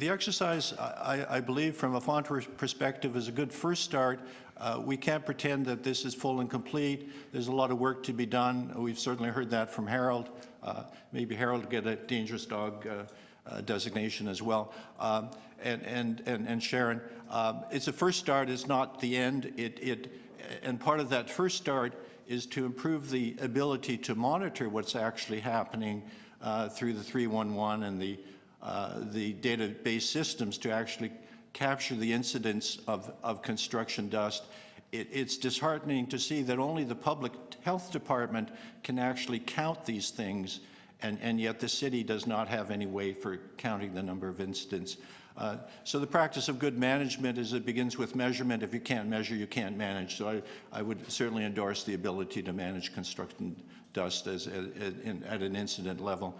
exercise, I believe, from a Fonterra perspective, is a good first start. We can't pretend that this is full and complete. There's a lot of work to be done. We've certainly heard that from Harold. Maybe Harold will get a dangerous dog designation as well. And Sharon, it's a first start. It's not the end. And part of that first start is to improve the ability to monitor what's actually happening through the 311 and the database systems to actually capture the incidence of construction dust it's disheartening to see that only the public health department can actually count these things, and yet the city does not have any way for counting the number of incidents. So the practice of good management is it begins with measurement. If you can't measure, you can't manage. So I would certainly endorse the ability to manage construction dust at an incident level.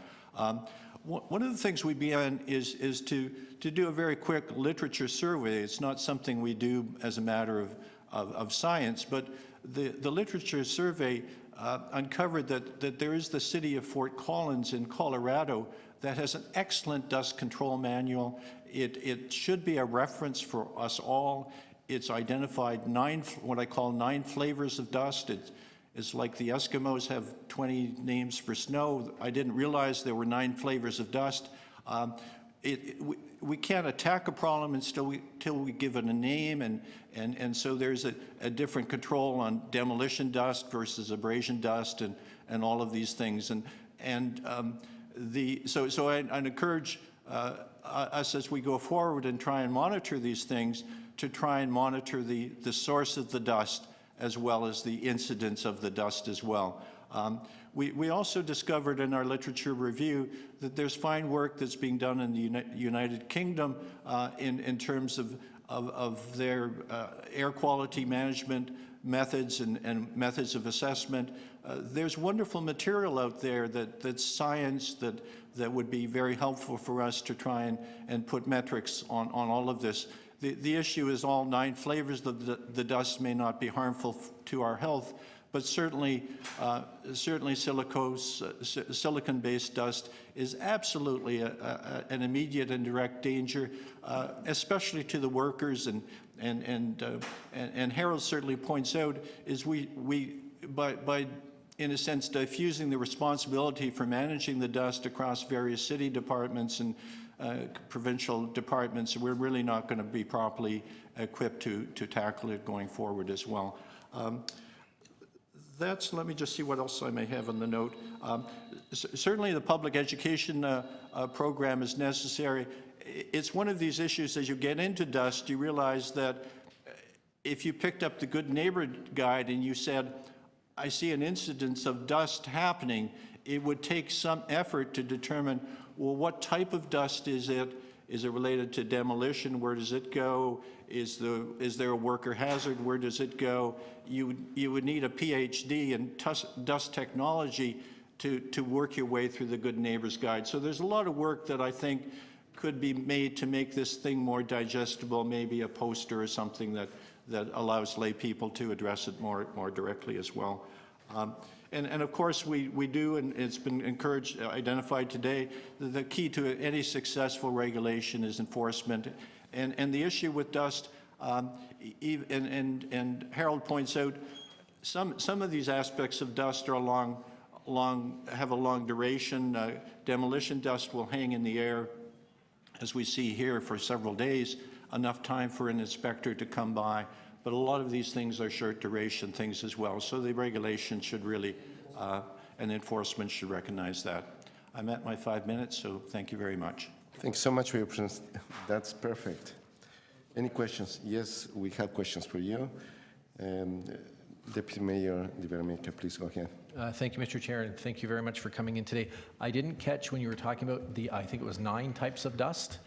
One of the things we began is to do a very quick literature survey. It's not something we do as a matter of science, but the literature survey uncovered that there is the city of Fort Collins in Colorado that has an excellent dust control manual. It should be a reference for us all. It's identified what I call 9 flavors of dust. It's like the Eskimos have 20 names for snow. I didn't realize there were 9 flavors of dust. We can't attack a problem until we give it a name, and so there's a different control on demolition dust versus abrasion dust and all of these things. So I'd encourage us as we go forward and try and monitor these things to try and monitor the source of the dust as well as the incidence of the dust as well. We also discovered in our literature review that there's fine work that's being done in the United Kingdom in terms of their air quality management methods and methods of assessment. There's wonderful material out there that's science that would be very helpful for us to try and put metrics on all of this. The issue is all 9 flavors of the dust may not be harmful to our health, but certainly silicon-based dust is absolutely an immediate and direct danger, especially to the workers. And Harold certainly points out is we by in a sense diffusing the responsibility for managing the dust across various city departments and provincial departments, we're really not going to be properly equipped to tackle it going forward as well. Let me just see what else I may have on the note. Certainly the public education program is necessary. It's one of these issues, as you get into dust, you realize that if you picked up the Good Neighbor Guide and you said, I see an incidence of dust happening, it would take some effort to determine, well, what type of dust is it? Is it related to demolition? Where does it go? Is there a worker hazard? Where does it go? You would need a PhD in dust technology to work your way through the Good Neighbors Guide. So there's a lot of work that I think could be made to make this thing more digestible, maybe a poster or something that allows lay people to address it more directly as well. And of course, we do, and it's been identified today, the key to any successful regulation is enforcement. And the issue with dust, and Harold points out, some of these aspects of dust are have a long duration. Demolition dust will hang in the air, as we see here, for several days, enough time for an inspector to come by. But a lot of these things are short duration things as well. So the regulation should really, and enforcement should recognize that. I'm at my 5 minutes, so thank you very much. Thanks so much for your presence. That's perfect. Any questions? Yes, we have questions for you. Deputy Mayor Di Veronica, please go ahead. Thank you, Mr. Chair, and thank you very much for coming in today. I didn't catch when you were talking about I think it was 9 types of dust.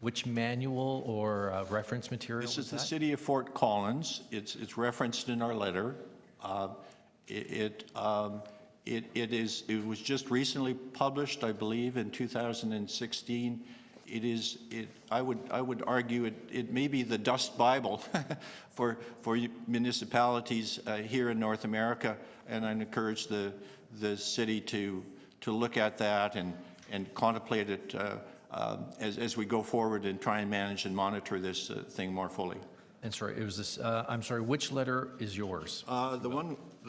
Which manual or reference material This was is the that? city of Fort Collins. It's referenced in our letter. It was just recently published, I believe, in 2016. I would argue it may be the Dust Bible for municipalities here in North America, and I encourage the city to look at that and contemplate it as we go forward and try and manage and monitor this thing more fully. And sorry, it was this. I'm sorry. Which letter is yours? The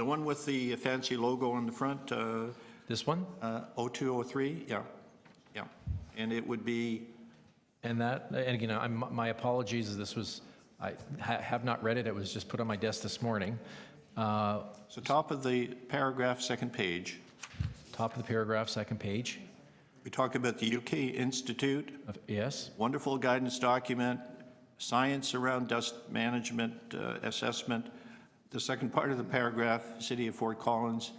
one with the fancy logo on the front. This one? 0203. Yeah. And it would be. And again, my apologies. This was. I have not read it. It was just put on my desk this morning. So top of the paragraph, second page. Top of the paragraph, second page. We talk about the UK Institute. Yes. Wonderful guidance document. science around dust management assessment. The second part of the paragraph, City of Fort Collins,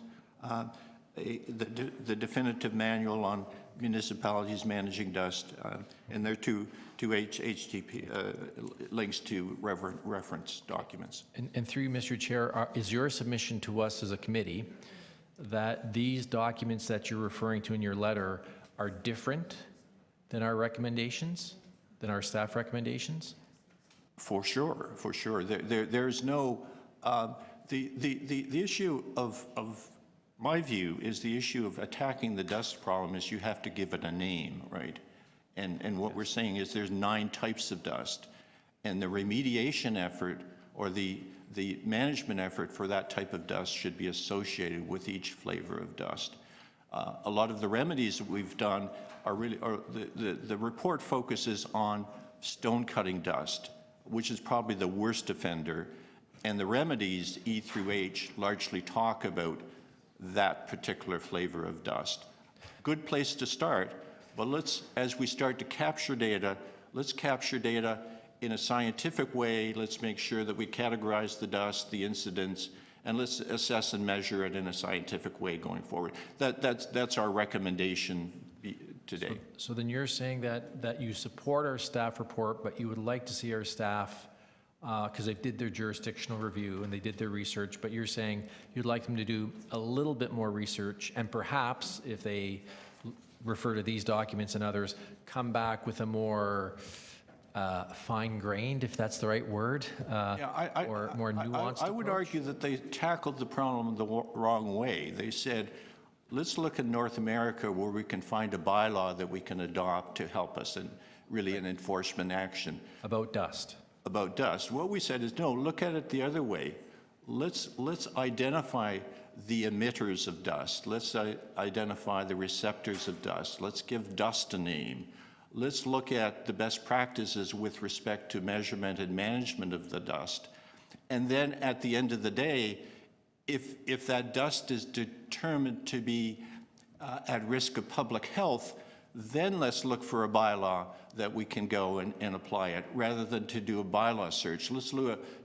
the definitive manual on municipalities managing dust, and there are two HTTP links to reference documents. And through you, Mr. Chair, is your submission to us as a committee that these documents that you're referring to in your letter are different than our recommendations, than our staff recommendations? For sure, for sure. There's no, the issue of my view is the issue of attacking the dust problem is you have to give it a name, right? And what we're saying is there's 9 types of dust, and the remediation effort or the management effort for that type of dust should be associated with each flavor of dust. A lot of the remedies that we've done are really, the report focuses on stone cutting dust, which is probably the worst offender, and the remedies, E through H, largely talk about that particular flavor of dust. Good place to start, but let's, as we start to capture data, let's capture data in a scientific way. Let's make sure that we categorize the dust, the incidents, and let's assess and measure it in a scientific way going forward. That's our recommendation today. So then you're saying that you support our staff report, but you would like to see our staff, because they did their jurisdictional review and they did their research, but you're saying you'd like them to do a little bit more research, and perhaps if they refer to these documents and others, come back with a more fine-grained, if that's the right word, or more nuanced I would approach? argue that they tackled the problem the wrong way. They said, let's look at North America where we can find a bylaw that we can adopt to help us in really an enforcement action. About dust. About dust. What we said is, no, look at it the other way. Let's identify the emitters of dust. Let's identify the receptors of dust. Let's give dust a name. Let's look at the best practices with respect to measurement and management of the dust. And then at the end of the day, if that dust is determined to be at risk of public health, then let's look for a bylaw that we can go and apply it, rather than to do a bylaw search. Let's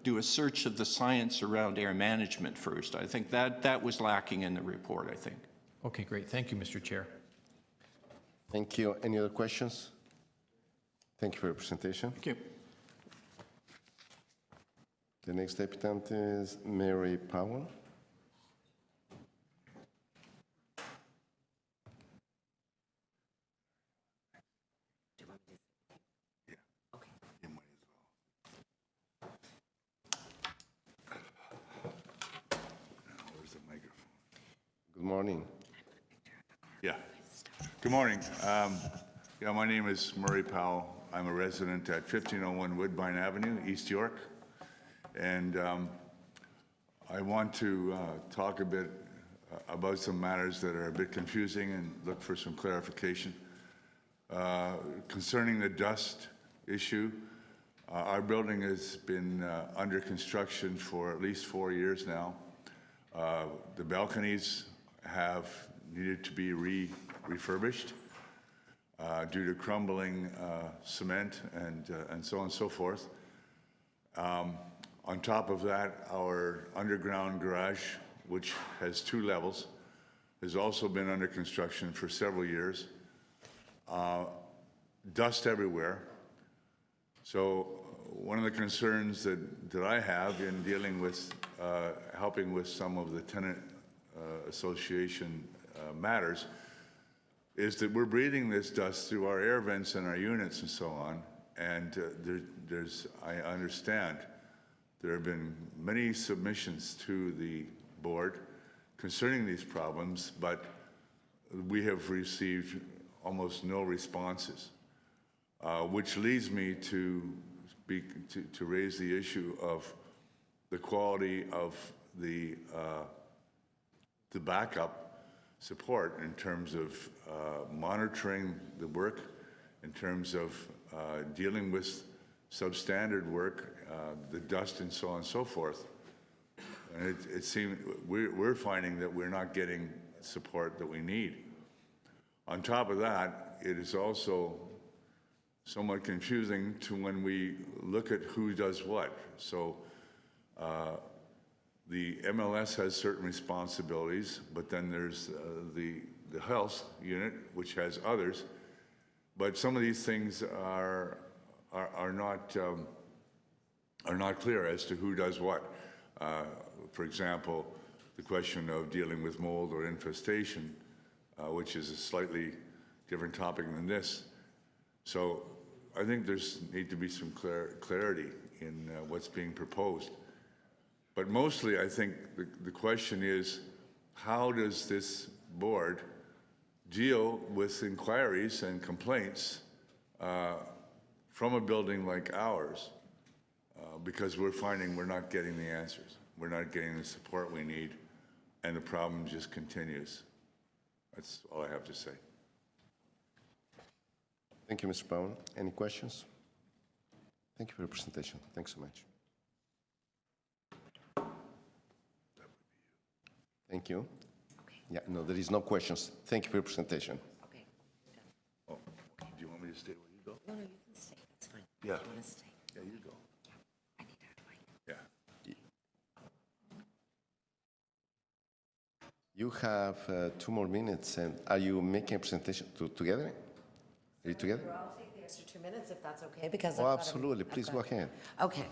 do a search of the science around air management first. I think that was lacking in the report, I think. Okay, great. Thank you, Mr. Chair. Thank you. Any other questions? Thank you for your presentation. Thank you. The next deputant is Mary Powell. Good morning. Yeah. Good morning. Yeah, my name is Murray Powell. I'm a resident at 1501 Woodbine Avenue, East York. And I want to talk a bit about some matters that are a bit confusing and look for some clarification. Concerning the dust issue, our building has been under construction for at least 4 years now. The balconies have needed to be refurbished due to crumbling cement and so on and so forth. On top of that, our underground garage, which has 2 levels, has also been under construction for several years. Dust everywhere. So one of the concerns that I have in dealing with helping with some of the tenant association matters is that we're breathing this dust through our air vents and our units and so on. And I understand there have been many submissions to the board concerning these problems, but we have received almost no responses, which leads me to raise the issue of the quality of the backup support in terms of monitoring the work, in terms of dealing with substandard work, the dust and so on and so forth. And it seems we're finding that we're not getting support that we need. On top of that, it is also somewhat confusing to when we look at who does what. So the MLS has certain responsibilities, but then there's the health unit, which has others. But some of these things are not clear as to who does what. For example, the question of dealing with mold or infestation, which is a slightly different topic than this. So I think there's need to be some clarity in what's being proposed. But mostly, I think the question is, how does this board deal with inquiries and complaints from a building like ours? Because we're finding we're not getting the answers. We're not getting the support we need, and the problem just continues. That's all I have to say. Thank you, Mr. Brown. Any questions? Thank you for your presentation. Thanks so much. Thank you. Okay. Yeah, no, there is no questions. Thank you for your presentation. Okay. Oh, do you want me to stay where you go? No, you can stay. That's fine. Yeah. You want to stay? Yeah, you go. I need her to wait. Yeah. You have 2 more minutes, and are you making a presentation together? Are you together? I'll take the extra 2 minutes if that's okay, because Oh, absolutely. Please go ahead. Okay.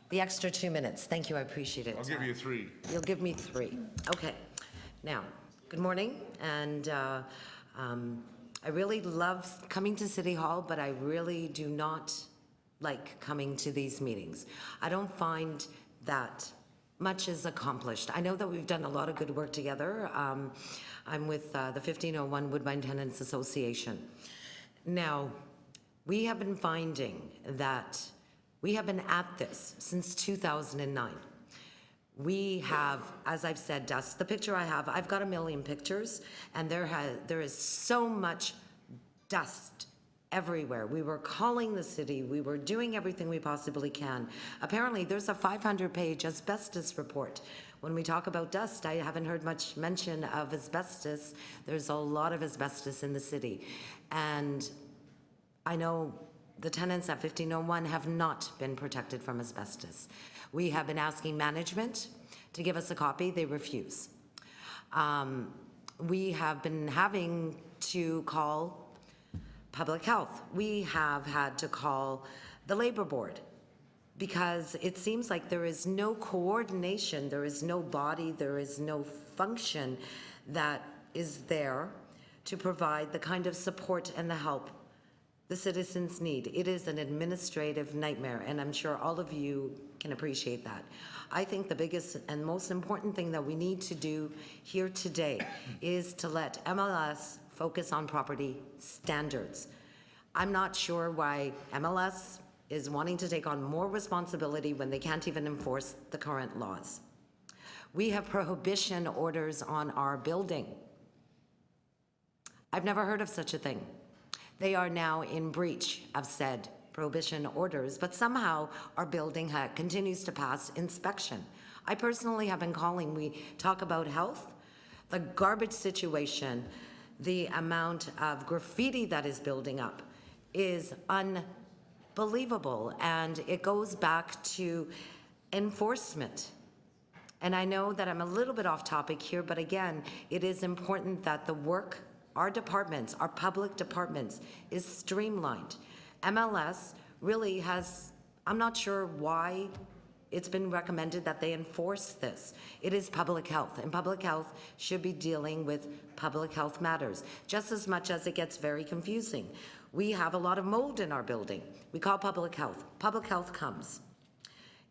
The extra 2 minutes. Thank you. I appreciate it. I'll give you 3. You'll give me 3. Okay. Now, good morning, and I really love coming to City Hall, but I really do not like coming to these meetings. I don't find that much is accomplished. I know that we've done a lot of good work together. I'm with the 1501 Woodbine Tenants Association. Now, we have been finding that we have been at this since 2009. We have, as I've said, dust. The picture I have, I've got a million pictures, and there is so much dust everywhere. We were calling the city. We were doing everything we possibly can. Apparently, there's a 500-page asbestos report. When we talk about dust, I haven't heard much mention of asbestos. There's a lot of asbestos in the city. And I know the tenants at 1501 have not been protected from asbestos. We have been asking management to give us a copy. They refuse. We have been having to call public health. We have had to call the labor board because it seems like there is no coordination, there is no body, there is no function that is there to provide the kind of support and the help the citizens need. It is an administrative nightmare, and I'm sure all of you can appreciate that. I think the biggest and most important thing that we need to do here today is to let MLS focus on property standards. I'm not sure why MLS is wanting to take on more responsibility when they can't even enforce the current laws. We have prohibition orders on our building. I've never heard of such a thing. They are now in breach of said prohibition orders, but somehow our building continues to pass inspection. I personally have been calling. We talk about health, the garbage situation, the amount of graffiti that is building up is unbelievable, and it goes back to enforcement. And I know that I'm a little bit off topic here, but again, it is important that the work, our departments, our public departments, is streamlined. MLS really has, I'm not sure why it's been recommended that they enforce this. It is public health, and public health should be dealing with public health matters, just as much as it gets very confusing. We have a lot of mold in our building. We call public health. Public health comes.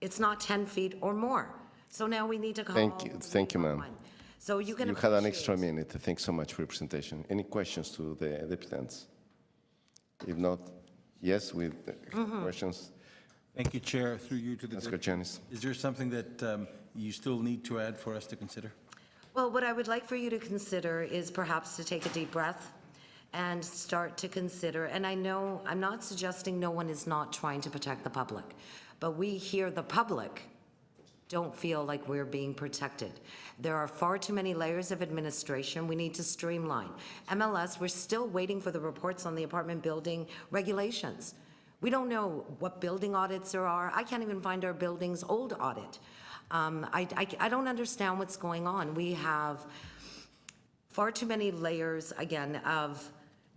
It's not 10 feet or more. So now we need to call. Thank you, ma'am. So you can You had an extra minute. Thanks so much for your presentation. Any questions to the deputants? If not, yes, with questions. Thank you, Chair. Through you to the... Councilor Janice. Is there something that you still need to add for us to consider? Well, what I would like for you to consider is perhaps to take a deep breath and start to consider, and I know, I'm not suggesting no one is not trying to protect the public, but we hear the public don't feel like we're being protected. There are far too many layers of administration. We need to streamline. MLS, we're still waiting for the reports on the apartment building regulations. We don't know what building audits there are. I can't even find our building's old audit. I don't understand what's going on. We have far too many layers, again, of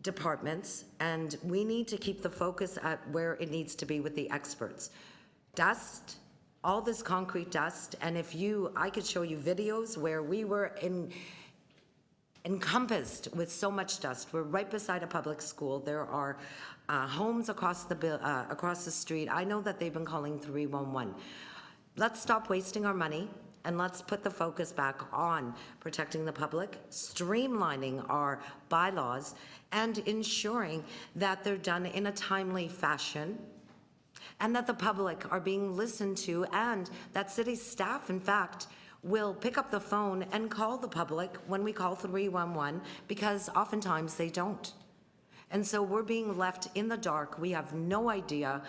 departments, and we need to keep the focus at where it needs to be with the experts. Dust, all this concrete dust, and I could show you videos where we were encompassed with so much dust. We're right beside a public school. There are homes across the street. I know that they've been calling 311. Let's stop wasting our money and let's put the focus back on protecting the public, streamlining our bylaws, and ensuring that they're done in a timely fashion, and that the public are being listened to, and that city staff, in fact, will pick up the phone and call the public when we call 311, because oftentimes they don't. And so we're being left in the dark. We have no idea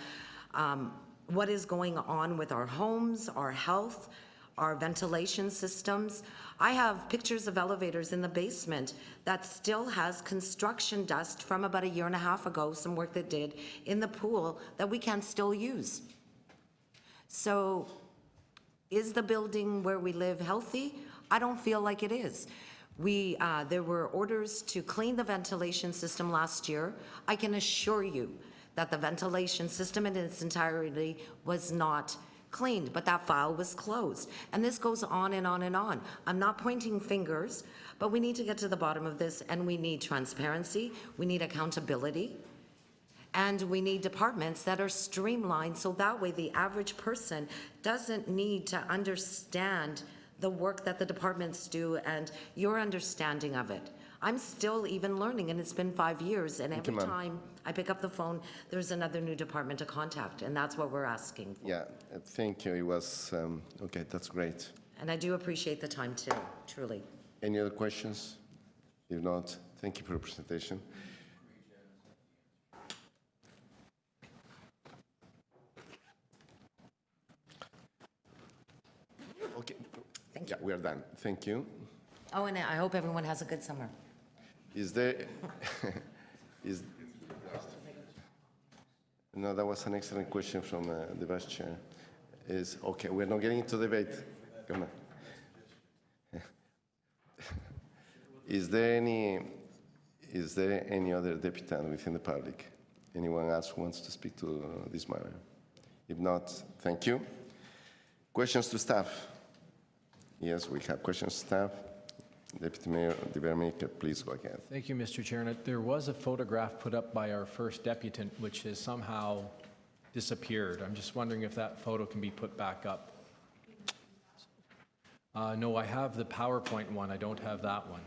what is going on with our homes, our health, our ventilation systems. I have pictures of elevators in the basement that still has construction dust from about 1.5 years ago, some work that did in the pool that we can still use. So is the building where we live healthy? I don't feel like it is. There were orders to clean the ventilation system last year. I can assure you that the ventilation system in its entirety was not cleaned, but that file was closed. And this goes on and on and on. I'm not pointing fingers, but we need to get to the bottom of this, and we need transparency, we need accountability, and we need departments that are streamlined so that way the average person doesn't need to understand the work that the departments do and your understanding of it. I'm still even learning, and it's been 5 years, and every time I pick up the phone, there's another new department to contact, and that's what we're asking for. Yeah, thank you. It was, okay, that's great. And I do appreciate the time too, truly. Any other questions? If not, thank you for your presentation. Okay. Thank you. Yeah, we are done. Thank you. Oh, and I hope everyone has a good summer. Is there, no, that was an excellent question from the Vice Chair. Okay, we're not getting into debate. Come on. Is there any other deputant within the public? Anyone else who wants to speak to this matter? If not, thank you. Questions to staff? Yes, we have questions to staff. Deputy Mayor DeVermaker, please go ahead. Thank you, Mr. Chair. And there was a photograph put up by our first deputant, which has somehow disappeared. I'm just wondering if that photo can be put back up. No, I have the PowerPoint one. I don't have that one.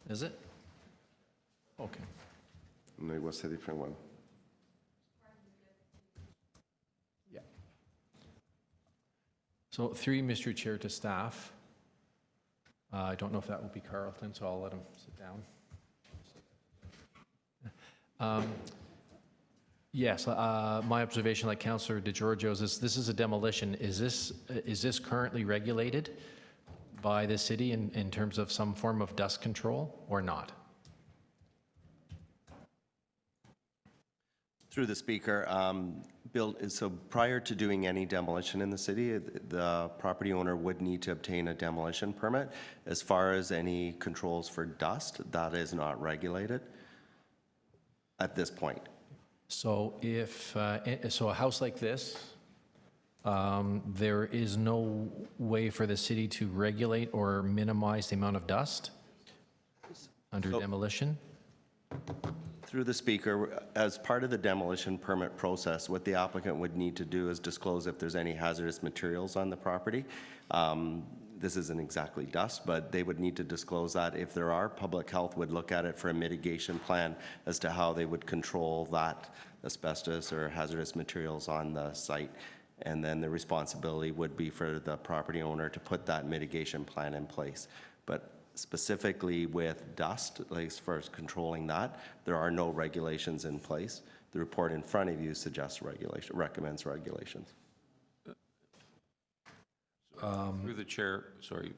Is it? Okay. No, it was a different one. Yeah. So through you, Mr. Chair, to staff. I don't know if that will be Carlton, so I'll let him sit down. Yes, my observation, like Councillor DeGiorgio's, is this is a demolition. Is this currently regulated by the city in terms of some form of dust control or not? Through the Speaker, Bill, so prior to doing any demolition in the city, the property owner would need to obtain a demolition permit. As far as any controls for dust, that is not regulated at this point. So if, so a house like this, there is no way for the city to regulate or minimize the amount of dust under demolition? Through the Speaker, as part of the demolition permit process, what the applicant would need to do is disclose if there's any hazardous materials on the property. This isn't exactly dust, but they would need to disclose that. If there are, Public Health would look at it for a mitigation plan as to how they would control that asbestos or hazardous materials on the site. And then the responsibility would be for the property owner to put that mitigation plan in place. But specifically with dust, like as far as controlling that, there are no regulations in place. The report in front of you suggests regulation, recommends regulations. Through the chair, sorry,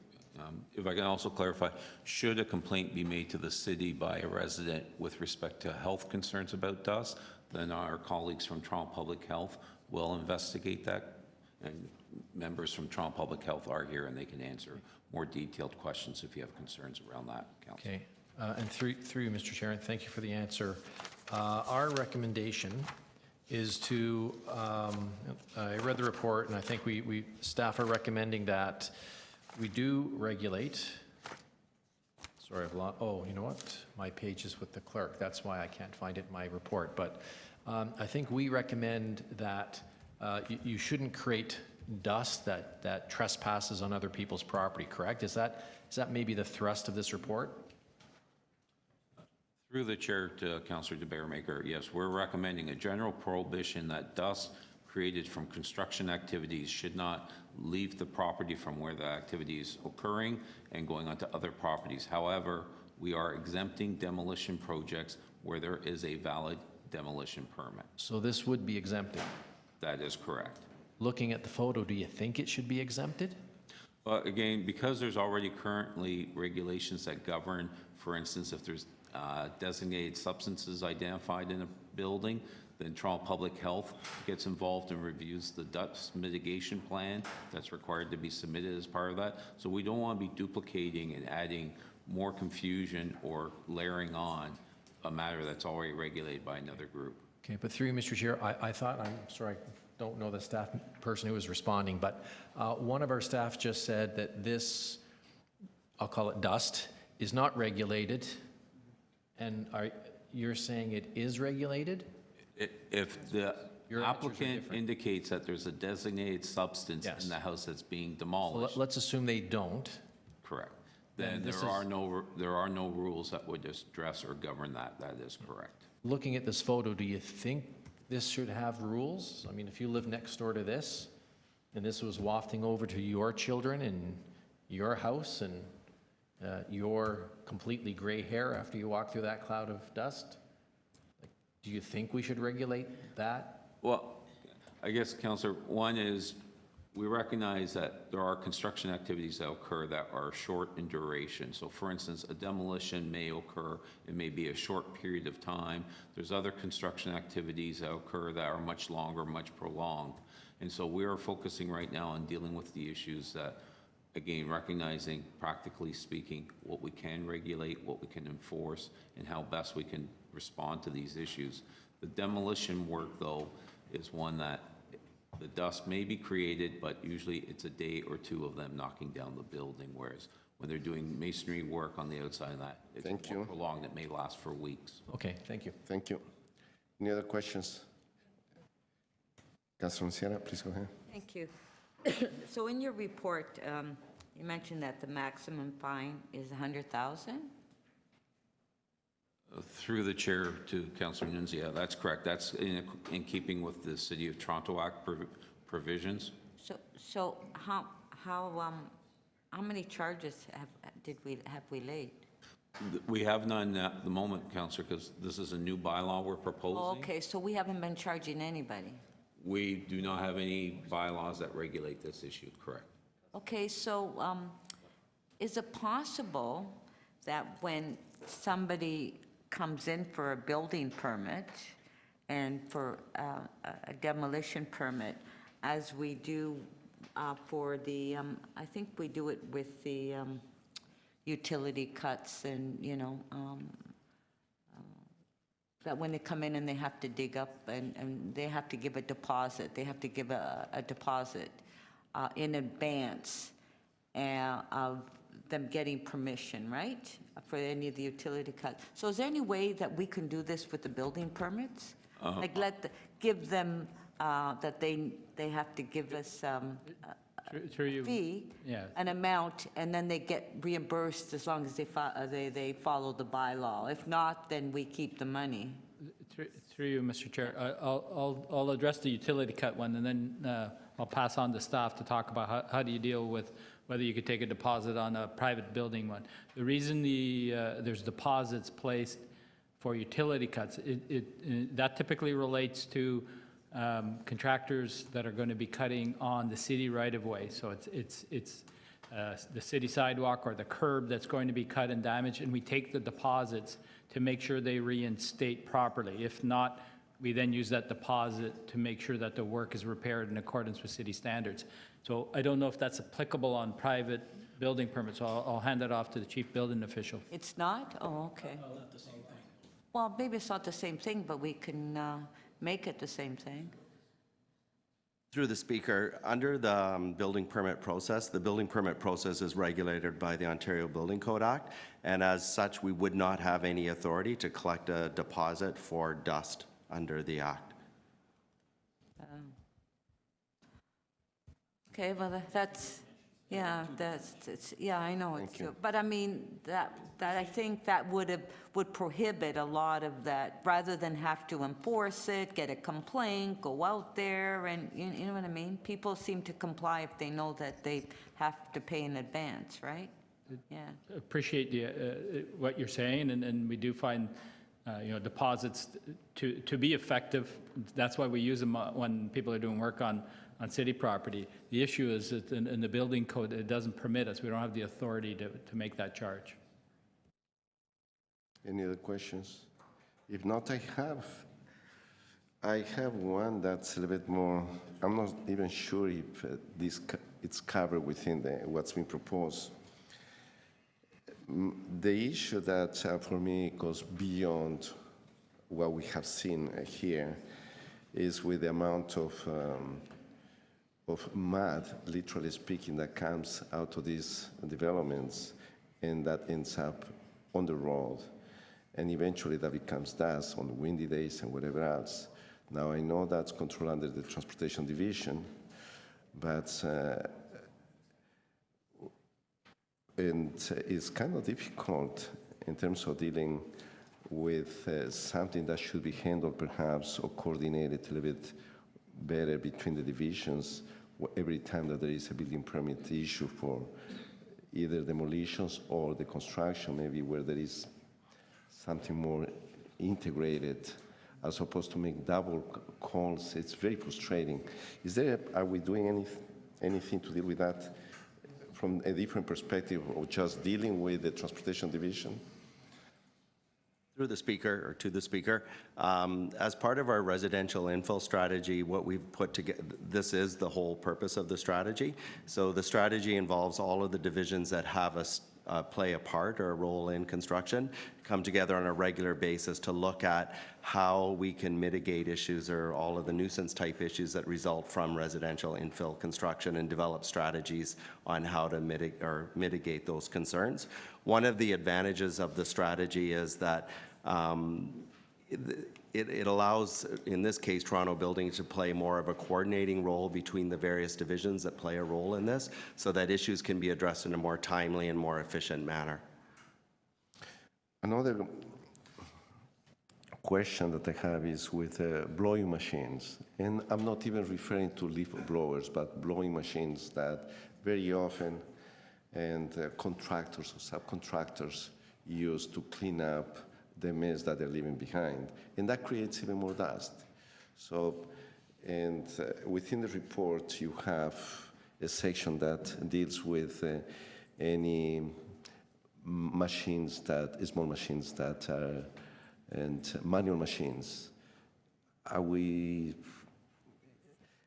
if I can also clarify, should a complaint be made to the city by a resident with respect to health concerns about dust, then our colleagues from Toronto Public Health will investigate that. And members from Toronto Public Health are here and they can answer more detailed questions if you have concerns around that, Council. Okay, and through you, Mr. Chair, and thank you for the answer. Our recommendation is to, I read the report, and I think we staff are recommending that we do regulate. Sorry, I've lost, oh, you know what? My page is with the clerk. That's why I can't find it in my report. But I think we recommend that you shouldn't create dust that trespasses on other people's property, correct? Is that maybe the thrust of this report? Through the chair to Councillor de Beermaker, yes, we're recommending a general prohibition that dust created from construction activities should not leave the property from where the activity is occurring and going onto other properties. However, we are exempting demolition projects where there is a valid demolition permit. So this would be exempted? That is correct. Looking at the photo, do you think it should be exempted? But again, because there's already currently regulations that govern, for instance, if there's designated substances identified in a building, then Toronto Public Health gets involved and reviews the dust mitigation plan that's required to be submitted as part of that. So we don't want to be duplicating and adding more confusion or layering on a matter that's already regulated by another group. Okay, but through you, Mr. Chair, I thought, I'm sorry, I don't know the staff person who was responding, but one of our staff just said that this, I'll call it dust, is not regulated, and you're saying it is regulated? If the applicant indicates that there's a designated substance in the house that's being demolished. Well, let's assume they don't. Correct. Then there are no rules that would address or govern that. That is correct. Looking at this photo, do you think this should have rules? I mean, if you live next door to this, and this was wafting over to your children and your house and your completely gray hair after you walk through that cloud of dust, do you think we should regulate that? Well, I guess, Councillor, one is we recognize that there are construction activities that occur that are short in duration. So for instance, a demolition may occur, it may be a short period of time. There's other construction activities that occur that are much longer, much prolonged. And so we are focusing right now on dealing with the issues that, again, recognizing, practically speaking, what we can regulate, what we can enforce, and how best we can respond to these issues. The demolition work, though, is one that the dust may be created, but usually it's a day or two of them knocking down the building, whereas when they're doing masonry work on the outside of that, it's more prolonged. It may last for weeks. Okay, thank you. Thank you. Any other questions? Councilor Sierra, please go ahead. Thank you. So in your report, you mentioned that the maximum fine is $100,000? Through the chair to Councillor Nunzia, that's correct. That's in keeping with the City of Toronto Act provisions. So how many charges have we laid? We have none at the moment, Councillor, because this is a new bylaw we're proposing. Oh, okay, so we haven't been charging anybody. We do not have any bylaws that regulate this issue, correct? Okay, so is it possible that when somebody comes in for a building permit and for a demolition permit, as we do for the, I think we do it with the utility cuts and, you know, that when they come in and they have to dig up and they have to give a deposit, they have to give a deposit in advance of them getting permission, right? For any of the utility cuts. So is there any way that we can do this with the building permits? Like give them, that they have to give us fee, an amount, and then they get reimbursed as long as they follow the bylaw. If not, then we keep the money. Through you, Mr. Chair, I'll address the utility cut one, and then I'll pass on to staff to talk about how do you deal with whether you could take a deposit on a private building one. The reason there's deposits placed for utility cuts, that typically relates to contractors that are going to be cutting on the city right-of-way. So it's the city sidewalk or the curb that's going to be cut and damaged, and we take the deposits to make sure they reinstate properly. If not, we then use that deposit to make sure that the work is repaired in accordance with city standards. So I don't know if that's applicable on private building permits, so I'll hand that off to the chief building official. It's not? Oh, okay. Well, maybe it's not the same thing, but we can make it the same thing. Through the speaker, under the building permit process, the building permit process is regulated by the Ontario Building Code Act, and as such, we would not have any authority to collect a deposit for dust under the act. Okay, well, that's, yeah, yeah, I know. But I mean, that I think that would prohibit a lot of that, rather than have to enforce it, get a complaint, go out there, and you know what I mean? People seem to comply if they know that they have to pay in advance, right? Yeah. Appreciate what you're saying, and we do find deposits to be effective. That's why we use them when people are doing work on city property. The issue is that in the building code, it doesn't permit us. We don't have the authority to make that charge. Any other questions? If not, I have one that's a little bit more, I'm not even sure if it's covered within what's been proposed. The issue that for me goes beyond what we have seen here is with the amount of mud, literally speaking, that comes out of these developments and that ends up on the road. And eventually that becomes dust on windy days and whatever else. Now, I know that's controlled under the Transportation Division, but and it's kind of difficult in terms of dealing with something that should be handled perhaps or coordinated a little bit better between the divisions every time that there is a building permit issue for either demolitions or the construction, maybe where there is something more integrated as opposed to make double calls. It's very frustrating. Are we doing anything to deal with that from a different perspective of just dealing with the Transportation Division? Through the speaker, or to the speaker, as part of our residential infill strategy, what we've put together, this is the whole purpose of the strategy. So the strategy involves all of the divisions that have us play a part or a role in construction, come together on a regular basis to look at how we can mitigate issues or all of the nuisance type issues that result from residential infill construction and develop strategies on how to mitigate those concerns. One of the advantages of the strategy is that it allows, in this case, Toronto Building to play more of a coordinating role between the various divisions that play a role in this, so that issues can be addressed in a more timely and more efficient manner. Another question that I have is with blowing machines. And I'm not even referring to leaf blowers, but blowing machines that very often contractors or subcontractors use to clean up the mess that they're leaving behind. And that creates even more dust. So, and within the report, you have a section that deals with any machines small machines that are, and manual machines. Are we,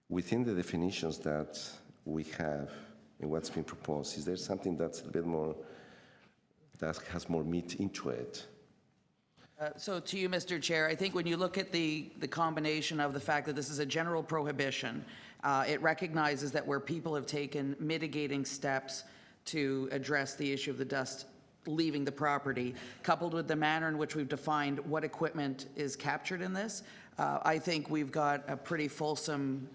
within the definitions that we have in what's been proposed, is there something that's a bit more, that has more meat into it? So to you, Mr. Chair, I think when you look at the combination of the fact that this is a general prohibition, it recognizes that where people have taken mitigating steps to address the issue of the dust leaving the property, coupled with the manner in which we've defined what equipment is captured in this, I think we've got a pretty fulsome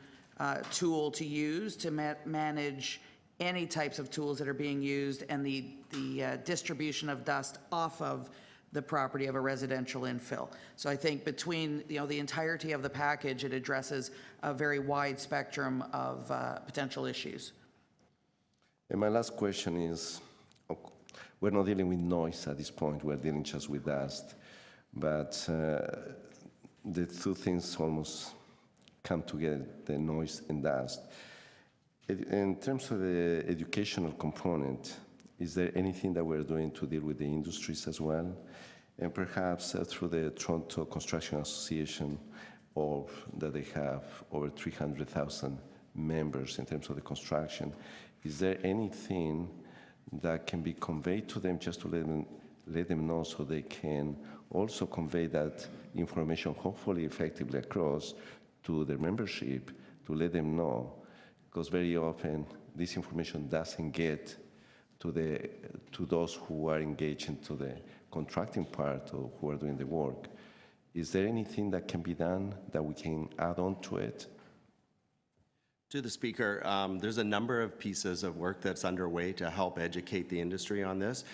tool to use to manage any types of tools that are being used and the distribution of dust off of the property of a residential infill. So I think between the entirety of the package, it addresses a very wide spectrum of potential issues. And my last question is, we're not dealing with noise at this point, we're dealing just with dust. But the two things almost come together, the noise and dust. In terms of the educational component, is there anything that we're doing to deal with the industries as well? And perhaps through the Toronto Construction Association, that they have over 300,000 members in terms of the construction, is there anything that can be conveyed to them just to let them know so they can also convey that information hopefully effectively across to their membership to let them know? Because very often this information doesn't get to those who are engaged into the contracting part or who are doing the work. Is there anything that can be done that we can add on to it? To the speaker, there's a number of pieces of work that's underway to help educate the industry on this.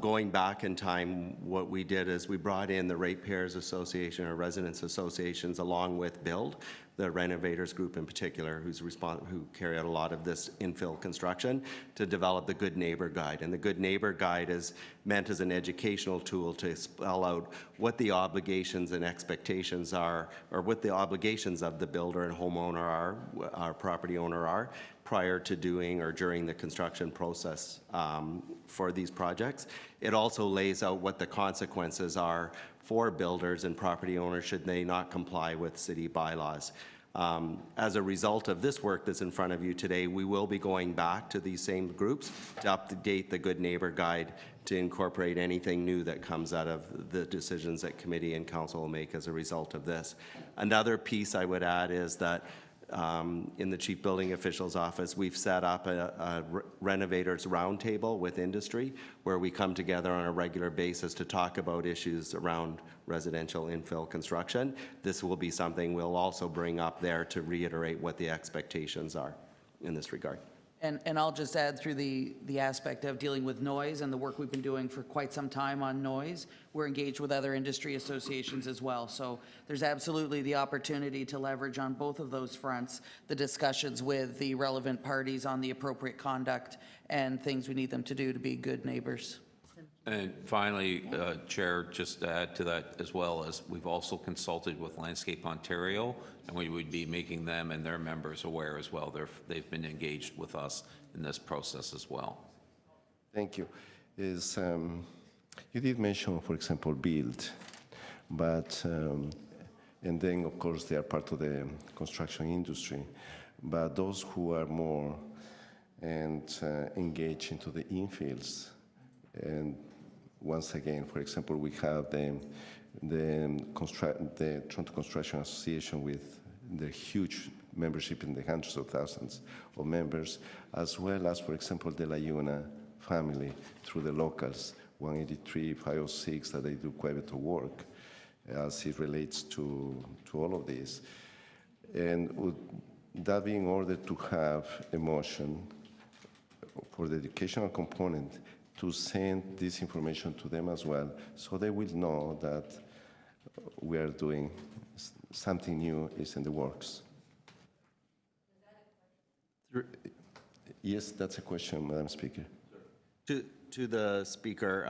Going back in time, what we did is we brought in the Ratepayers Association or Residents Associations along with BUILD, the renovators group in particular, who carry out a lot of this infill construction, to develop the Good Neighbor Guide. And the Good Neighbor Guide is meant as an educational tool to spell out what the obligations and expectations are, or what the obligations of the builder and homeowner are, our property owner are, prior to doing or during the construction process for these projects. It also lays out what the consequences are for builders and property owners should they not comply with city bylaws. As a result of this work that's in front of you today, we will be going back to these same groups to update the Good Neighbor Guide to incorporate anything new that comes out of the decisions that committee and council will make as a result of this. Another piece I would add is that in the Chief Building Official's office, we've set up a renovators roundtable with industry where we come together on a regular basis to talk about issues around residential infill construction. This will be something we'll also bring up there to reiterate what the expectations are in this regard. And I'll just add through the aspect of dealing with noise and the work we've been doing for quite some time on noise, we're engaged with other industry associations as well. So there's absolutely the opportunity to leverage on both of those fronts, the discussions with the relevant parties on the appropriate conduct and things we need them to do to be good neighbors. And finally, Chair, just to add to that as well, as we've also consulted with Landscape Ontario, and we would be making them and their members aware as well. They've been engaged with us in this process as well. Thank you. You did mention, for example, BUILD, but and then of course they are part of the construction industry. But those who are more engaged into the infills, and once again, for example, we have the Toronto Construction Association with the huge membership in the hundreds of thousands of members, as well as, for example, the LaYuna family through the locals, 183, 506, that they do quite a bit of work as it relates to all of this. And would that be in order to have a motion for the educational component to send this information to them as well, so they will know that we are doing something new is in the works? Yes, that's a question, Madam Speaker. To the speaker,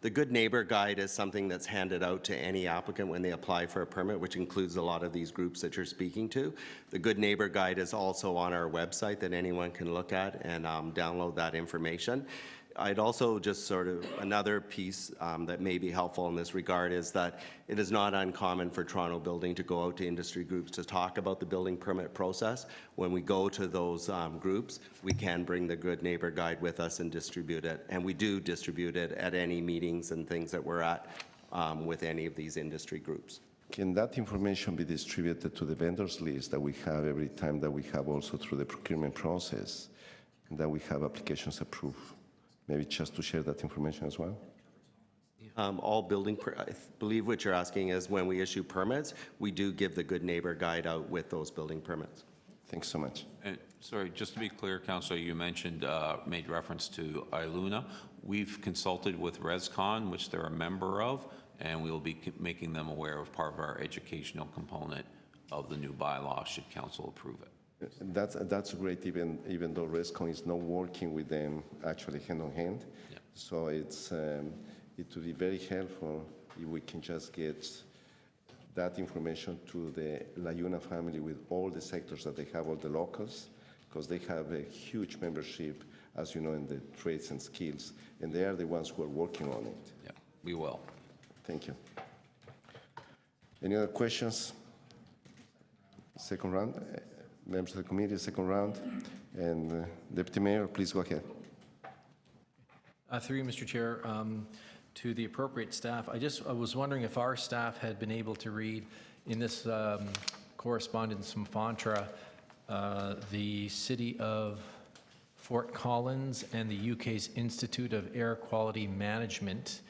the Good Neighbor Guide is something that's handed out to any applicant when they apply for a permit, which includes a lot of these groups that you're speaking to. The Good Neighbor Guide is also on our website that anyone can look at and download that information. I'd also just sort of, another piece that may be helpful in this regard is that it is not uncommon for Toronto Building to go out to industry groups to talk about the building permit process. When we go to those groups, we can bring the Good Neighbor Guide with us and distribute it. And we do distribute it at any meetings and things that we're at with any of these industry groups. Can that information be distributed to the vendors list that we have every time that we have also through the procurement process, that we have applications approved? Maybe just to share that information as well? All building, I believe what you're asking is when we issue permits, we do give the Good Neighbor Guide out with those building permits. Thanks so much. And sorry, just to be clear, Councillor, you mentioned, made reference to ILUNA. We've consulted with ResCon, which they're a member of, and we will be making them aware of part of our educational component of the new bylaw should council approve it. That's great, even though ResCon is not working with them actually hand in hand. Yeah. So it would be very helpful if we can just get that information to the Layuna family with all the sectors that they have, all the locals, because they have a huge membership, as you know, in the trades and skills, and they are the ones who are working on it. Yeah, we will. Thank you. Any other questions? Second round. Members of the committee, second round. And Deputy Mayor, please go ahead. Through you, Mr. Chair, to the appropriate staff, I was wondering if our staff had been able to read in this correspondence from FONTRA, the City of Fort Collins and the UK's Institute of Air Quality Management.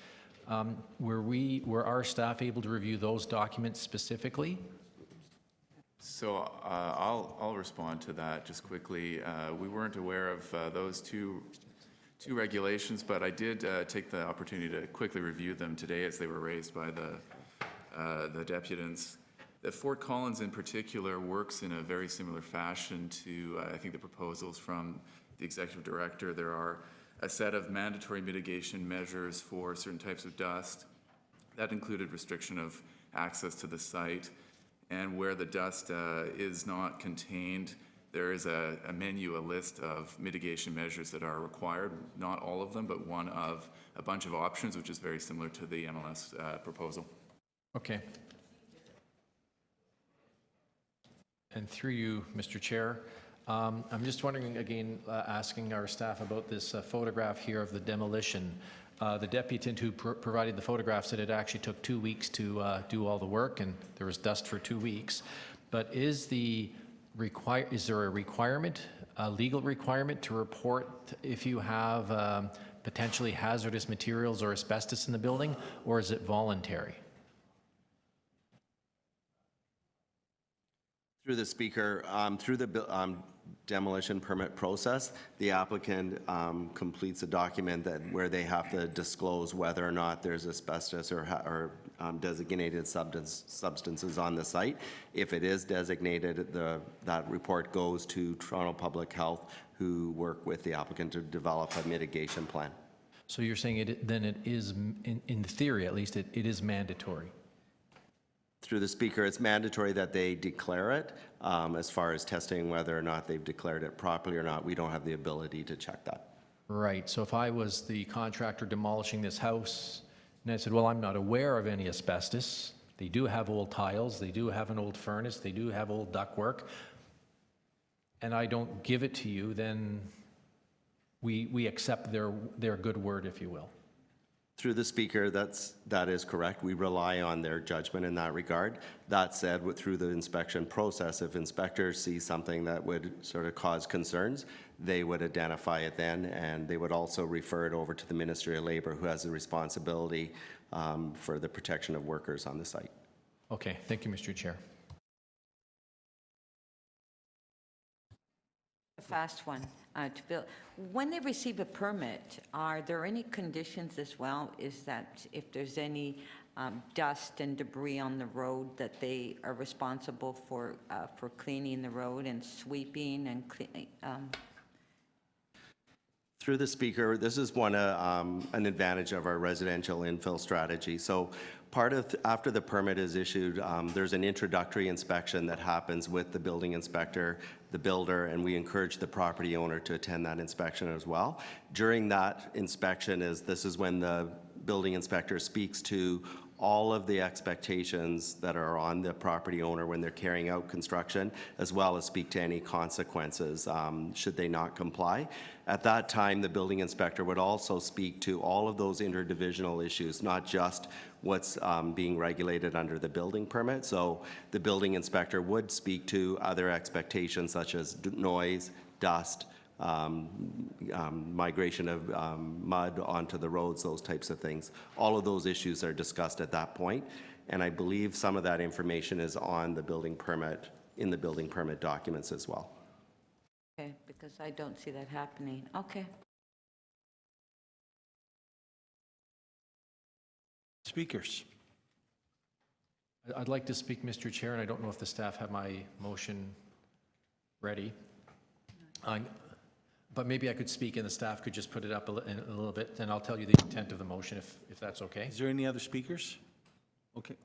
Were our staff able to review those documents specifically? So I'll respond to that just quickly. We weren't aware of those two regulations, but I did take the opportunity to quickly review them today as they were raised by the deputants. The Fort Collins in particular works in a very similar fashion to, I think, the proposals from the executive director. There are a set of mandatory mitigation measures for certain types of dust. That included restriction of access to the site. And where the dust is not contained, there is a menu, a list of mitigation measures that are required, not all of them, but one of a bunch of options, which is very similar to the MLS proposal. Okay. And through you, Mr. Chair, I'm just wondering, again, asking our staff about this photograph here of the demolition. The deputant who provided the photograph said it actually took 2 weeks to do all the work, and there was dust for 2 weeks. But is there a requirement, a legal requirement, to report if you have potentially hazardous materials or asbestos in the building, or is it voluntary? Through the speaker, through the demolition permit process, the applicant completes a document where they have to disclose whether or not there's asbestos or designated substances on the site. If it is designated, that report goes to Toronto Public Health, who work with the applicant to develop a mitigation plan. So you're saying it is, in theory at least, it is mandatory? Through the speaker, it's mandatory that they declare it. As far as testing whether or not they've declared it properly or not, we don't have the ability to check that. Right. So if I was the contractor demolishing this house and I said, well, I'm not aware of any asbestos, they do have old tiles, they do have an old furnace, they do have old ductwork, and I don't give it to you, then we accept their good word, if you will. Through the speaker, that is correct. We rely on their judgment in that regard. That said, through the inspection process, if inspectors see something that would sort of cause concerns, they would identify it then, and they would also refer it over to the Ministry of Labor, who has the responsibility for the protection of workers on the site. Okay, thank you, Mr. Chair. A fast one to build. When they receive a permit, are there any conditions as well? Is that if there's any dust and debris on the road, that they are responsible for cleaning the road and sweeping and cleaning? Through the speaker, this is an advantage of our residential infill strategy. So after the permit is issued, there's an introductory inspection that happens with the building inspector, the builder, and we encourage the property owner to attend that inspection as well. During that inspection, this is when the building inspector speaks to all of the expectations that are on the property owner when they're carrying out construction, as well as speak to any consequences should they not comply. At that time, the building inspector would also speak to all of those interdivisional issues, not just what's being regulated under the building permit. So the building inspector would speak to other expectations such as noise, dust, migration of mud onto the roads, those types of things. All of those issues are discussed at that point, and I believe some of that information is on the building permit, in the building permit documents as well. Okay, because I don't see that happening. Okay. Speakers. I'd like to speak, Mr. Chair, and I don't know if the staff have my motion ready. But maybe I could speak and the staff could just put it up a little bit, and I'll tell you the intent of the motion if that's okay. Is there any other speakers? Okay.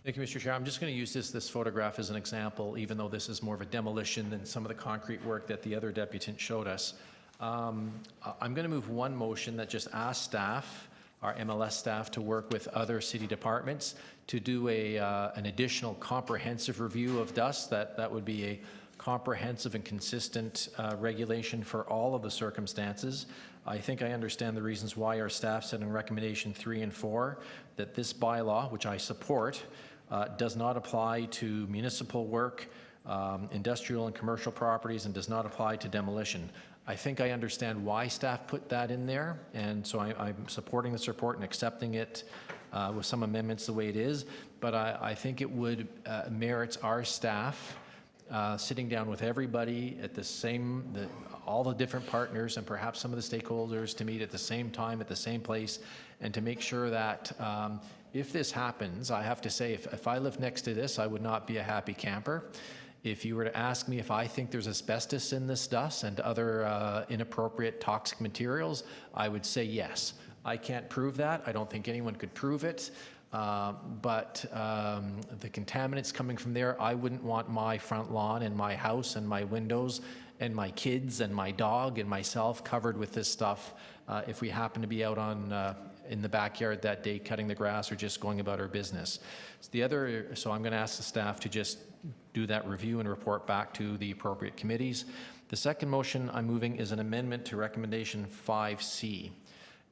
Thank you, Mr. Chair. I'm just going to use this photograph as an example, even though this is more of a demolition than some of the concrete work that the other deputant showed us. I'm going to move one motion that just asks staff, our MLS staff, to work with other city departments to do an additional comprehensive review of dust. That would be a comprehensive and consistent regulation for all of the circumstances. I think I understand the reasons why our staff said in recommendation 3 and 4 that this bylaw, which I support, does not apply to municipal work, industrial and commercial properties, and does not apply to demolition. I think I understand why staff put that in there, and so I'm supporting this report and accepting it with some amendments the way it is, but I think it would merit our staff sitting down with everybody at all the different partners and perhaps some of the stakeholders to meet at the same time, at the same place, and to make sure that if this happens, I have to say, if I lived next to this, I would not be a happy camper. If you were to ask me if I think there's asbestos in this dust and other inappropriate toxic materials, I would say yes. I can't prove that. I don't think anyone could prove it. But the contaminants coming from there, I wouldn't want my front lawn and my house and my windows and my kids and my dog and myself covered with this stuff if we happen to be out in the backyard that day cutting the grass or just going about our business. So I'm going to ask the staff to just do that review and report back to the appropriate committees. The second motion I'm moving is an amendment to recommendation 5C.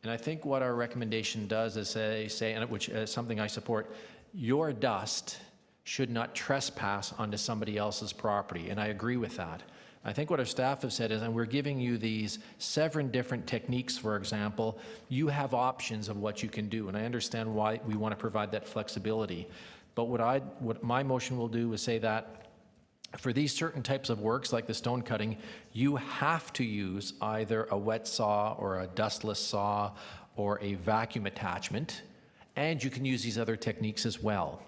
And I think what our recommendation does is say, and which is something I support, your dust should not trespass onto somebody else's property, and I agree with that. I think what our staff have said is, and we're giving you these 7 different techniques, for example, you have options of what you can do, and I understand why we want to provide that flexibility. But what my motion will do is say that for these certain types of works, like the stone cutting, you have to use either a wet saw or a dustless saw or a vacuum attachment, and you can use these other techniques as well.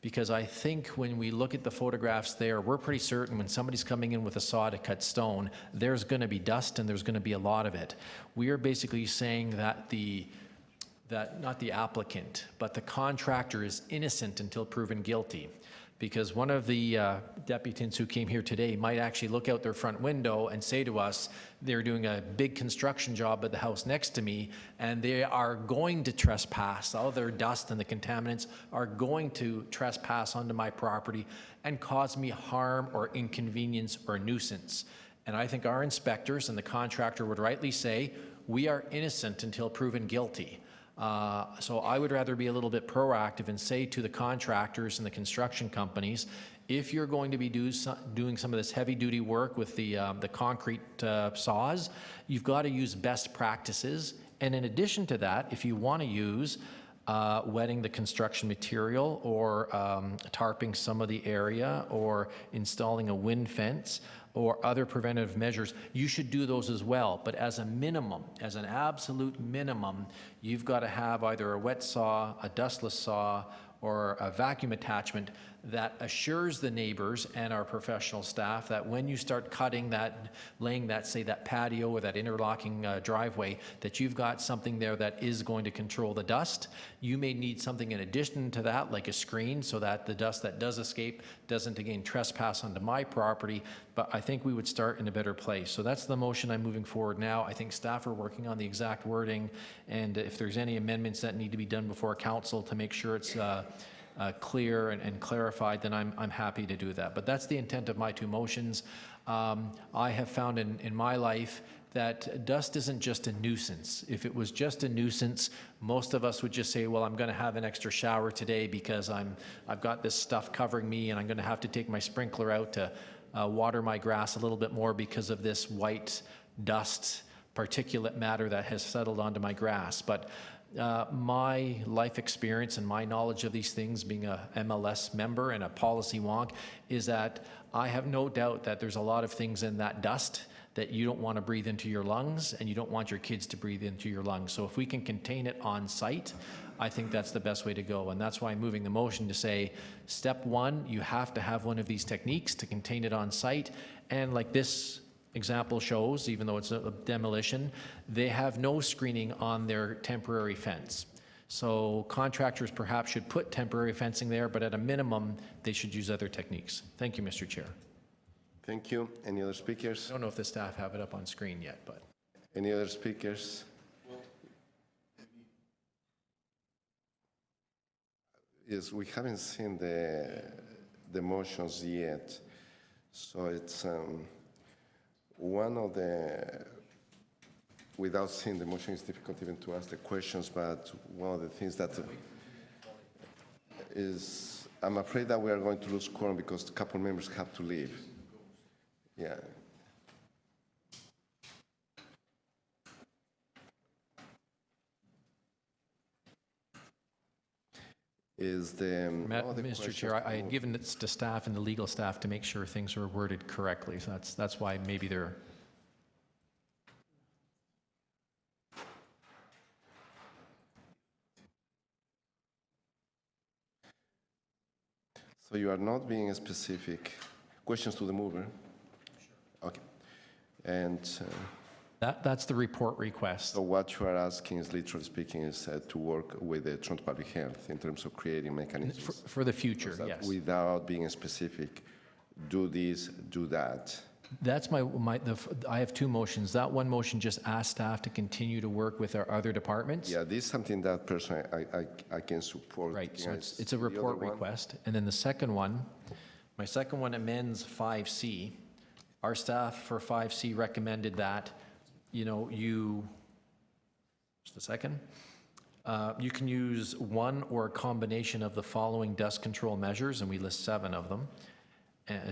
Because I think when we look at the photographs there, we're pretty certain when somebody's coming in with a saw to cut stone, there's going to be dust and there's going to be a lot of it. We are basically saying that not the applicant, but the contractor is innocent until proven guilty. Because one of the deputants who came here today might actually look out their front window and say to us, they're doing a big construction job at the house next to me, and they are going to trespass. All their dust and the contaminants are going to trespass onto my property and cause me harm or inconvenience or nuisance. And I think our inspectors and the contractor would rightly say, we are innocent until proven guilty. So I would rather be a little bit proactive and say to the contractors and the construction companies, if you're going to be doing some of this heavy-duty work with the concrete saws, you've got to use best practices. And in addition to that, if you want to use wetting the construction material or tarping some of the area or installing a wind fence or other preventative measures, you should do those as well. But as a minimum, as an absolute minimum, you've got to have either a wet saw, a dustless saw, or a vacuum attachment that assures the neighbors and our professional staff that when you start cutting that, laying that, say, that patio or that interlocking driveway, that you've got something there that is going to control the dust. You may need something in addition to that, like a screen, so that the dust that does escape doesn't again trespass onto my property, but I think we would start in a better place. So that's the motion I'm moving forward now. I think staff are working on the exact wording, and if there's any amendments that need to be done before council to make sure it's clear and clarified, then I'm happy to do that. But that's the intent of my 2 motions. I have found in my life that dust isn't just a nuisance. If it was just a nuisance, most of us would just say, well, I'm going to have an extra shower today because I've got this stuff covering me and I'm going to have to take my sprinkler out to water my grass a little bit more because of this white dust particulate matter that has settled onto my grass. But my life experience and my knowledge of these things, being a MLS member and a policy wonk, is that I have no doubt that there's a lot of things in that dust that you don't want to breathe into your lungs and you don't want your kids to breathe into your lungs. So if we can contain it on site, I think that's the best way to go. And that's why I'm moving the motion to say, step 1, you have to have one of these techniques to contain it on site. And like this example shows, even though it's a demolition, they have no screening on their temporary fence. So contractors perhaps should put temporary fencing there, but at a minimum, they should use other techniques. Thank you, Mr. Chair. Thank you. Any other speakers? I don't know if the staff have it up on screen yet, but. Any other speakers? Yes, we haven't seen the motions yet. So it's one of the, without seeing the motion, it's difficult even to ask the questions, but one of the things that is, I'm afraid that we are going to lose quorum because a couple members have to leave. Yeah. Is the other Mr. questions Chair, I had to- given it to staff and the legal staff to make sure things were worded correctly. So that's why maybe they're. So you are not being specific. Questions to the mover? Okay. And That's the report request. so what you are asking is, literally speaking, is to work with the Toronto Public Health in terms of creating mechanisms. For the future, that yes. Without being specific, do this, do that. That's I have two motions. That one motion just asks staff to continue to work with our other departments. Yeah, this is something that personally I can support. Right, so Yes. it's a The other report one? request. And then the second one, my second one amends 5C. Our staff for 5C recommended that, just a second. You can use one or a combination of the following dust control measures, and we list 7 of them,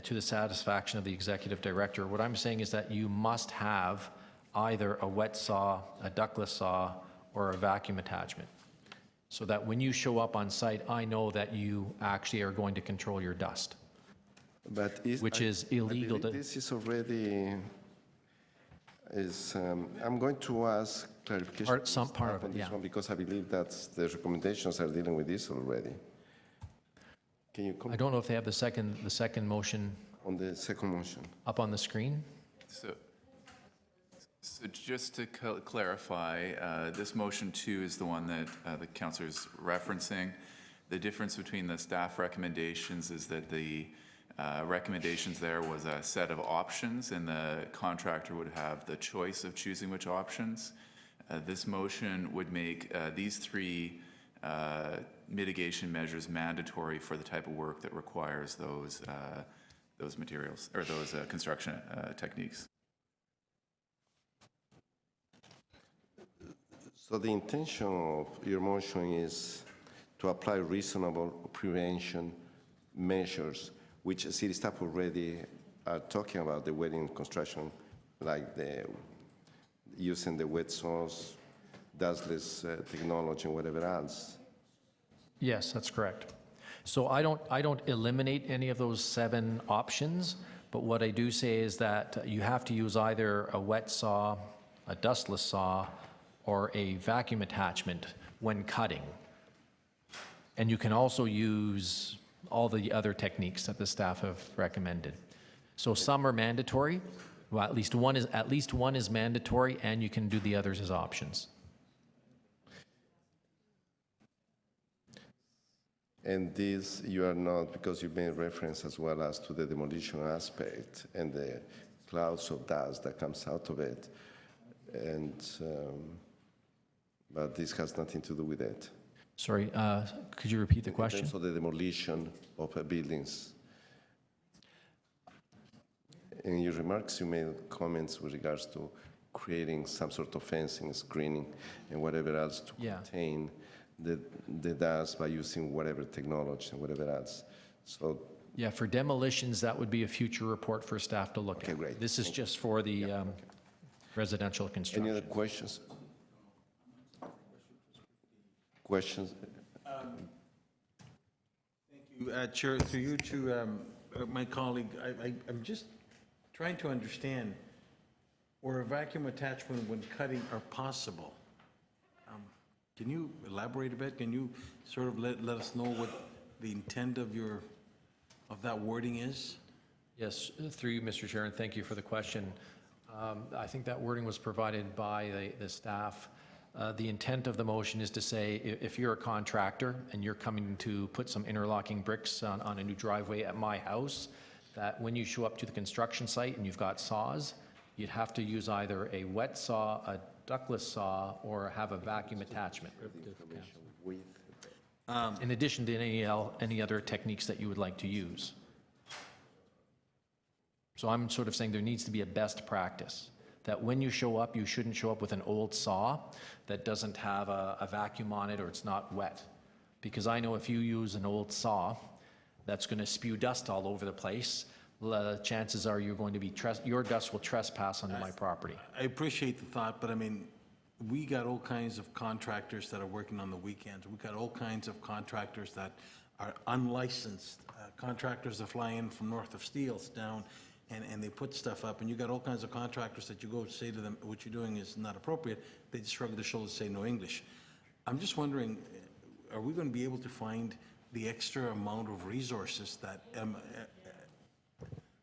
to the satisfaction of the executive director. What I'm saying is that you must have either a wet saw, a ductless saw, or a vacuum attachment, so that when you show up on site, I know that you actually are going to control your dust. But Which is illegal I believe to- this is already, I'm going to ask clarification. Some part of on it, this yeah. one, because I believe that the recommendations are dealing with this already. Can you I comment don't know if they have the second motion on the second motion? up on the screen. So just to clarify, this motion 2 is the one that the councillor's referencing. The difference between the staff recommendations is that the recommendations there was a set of options, and the contractor would have the choice of choosing which options. This motion would make these 3 mitigation measures mandatory for the type of work that requires those materials or those construction techniques. So the intention of your motion is to apply reasonable prevention measures, which city staff already are talking about, the wetting construction, like using the wet saws, dustless technology, and whatever else. Yes, that's correct. So I don't eliminate any of those 7 options, but what I do say is that you have to use either a wet saw, a dustless saw, or a vacuum attachment when cutting. And you can also use all the other techniques that the staff have recommended. So some are mandatory, well, at least one is mandatory, and you can do the others as options. And this, you are not, because you made reference as well as to the demolition aspect and the clouds of dust that comes out of it. And, but this has nothing to do with it. Sorry, could you repeat the question? In terms of the demolition of buildings. In your remarks, you made comments with regards to creating some sort of fencing, screening, and whatever else to Yeah. contain the dust by using whatever technology and whatever else. So, Yeah, for demolitions, that would be a future report for staff to look at. Okay, great. This is just for the residential any construction. other questions? Questions? Chair, through you to my colleague, I'm just trying to understand where a vacuum attachment when cutting are possible. Can you elaborate a bit? Can you sort of let us know what the intent of that wording is? Yes, through you, Mr. Chair, and thank you for the question. I think that wording was provided by the staff The intent of the motion is to say, if you're a contractor and you're coming to put some interlocking bricks on a new driveway at my house, that when you show up to the construction site and you've got saws, you'd have to use either a wet saw, a ductless saw, or have a vacuum attachment. In addition to any other techniques that you would like to use. So I'm sort of saying there needs to be a best practice, that when you show up, you shouldn't show up with an old saw that doesn't have a vacuum on it or it's not wet. Because I know if you use an old saw that's going to spew dust all over the place, chances are you're going to be, your dust will trespass onto my property. I appreciate the thought, but I mean, we got all kinds of contractors that are working on the weekends. We got all kinds of contractors that are unlicensed, contractors that fly in from north of Steeles down, and they put stuff up, and you got all kinds of contractors that you go say to them, what you're doing is not appropriate. They just shrug their shoulders and say no English. I'm just wondering, are we going to be able to find the extra amount of resources that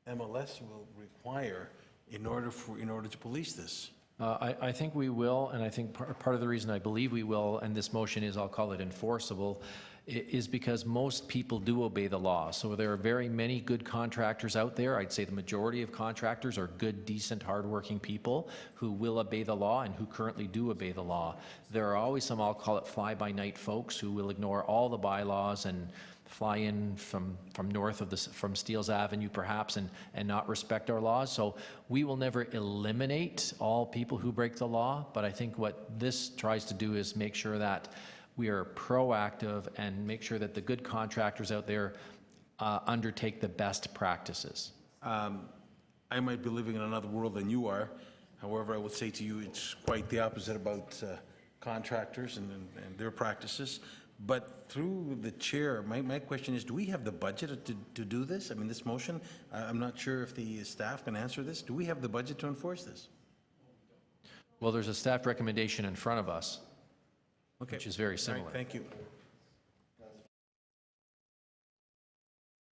MLS will require in order to police this? I think we will, and I think part of the reason I believe we will, and this motion is, I'll call it enforceable, is because most people do obey the law. So there are very many good contractors out there. I'd say the majority of contractors are good, decent, hardworking people who will obey the law and who currently do obey the law. There are always some, I'll call it fly-by-night folks who will ignore all the bylaws and fly in from north of from Steeles Avenue perhaps and not respect our laws. So we will never eliminate all people who break the law, but I think what this tries to do is make sure that we are proactive and make sure that the good contractors out there undertake the best practices. I might be living in another world than you are. However, I would say to you, it's quite the opposite about contractors and their practices. But through the chair, my question is, do we have the budget to do this? I mean, this motion, I'm not sure if the staff can answer this. Do we have the budget to enforce this? Well, there's a staff recommendation in front of us, which is very similar. All right, thank you.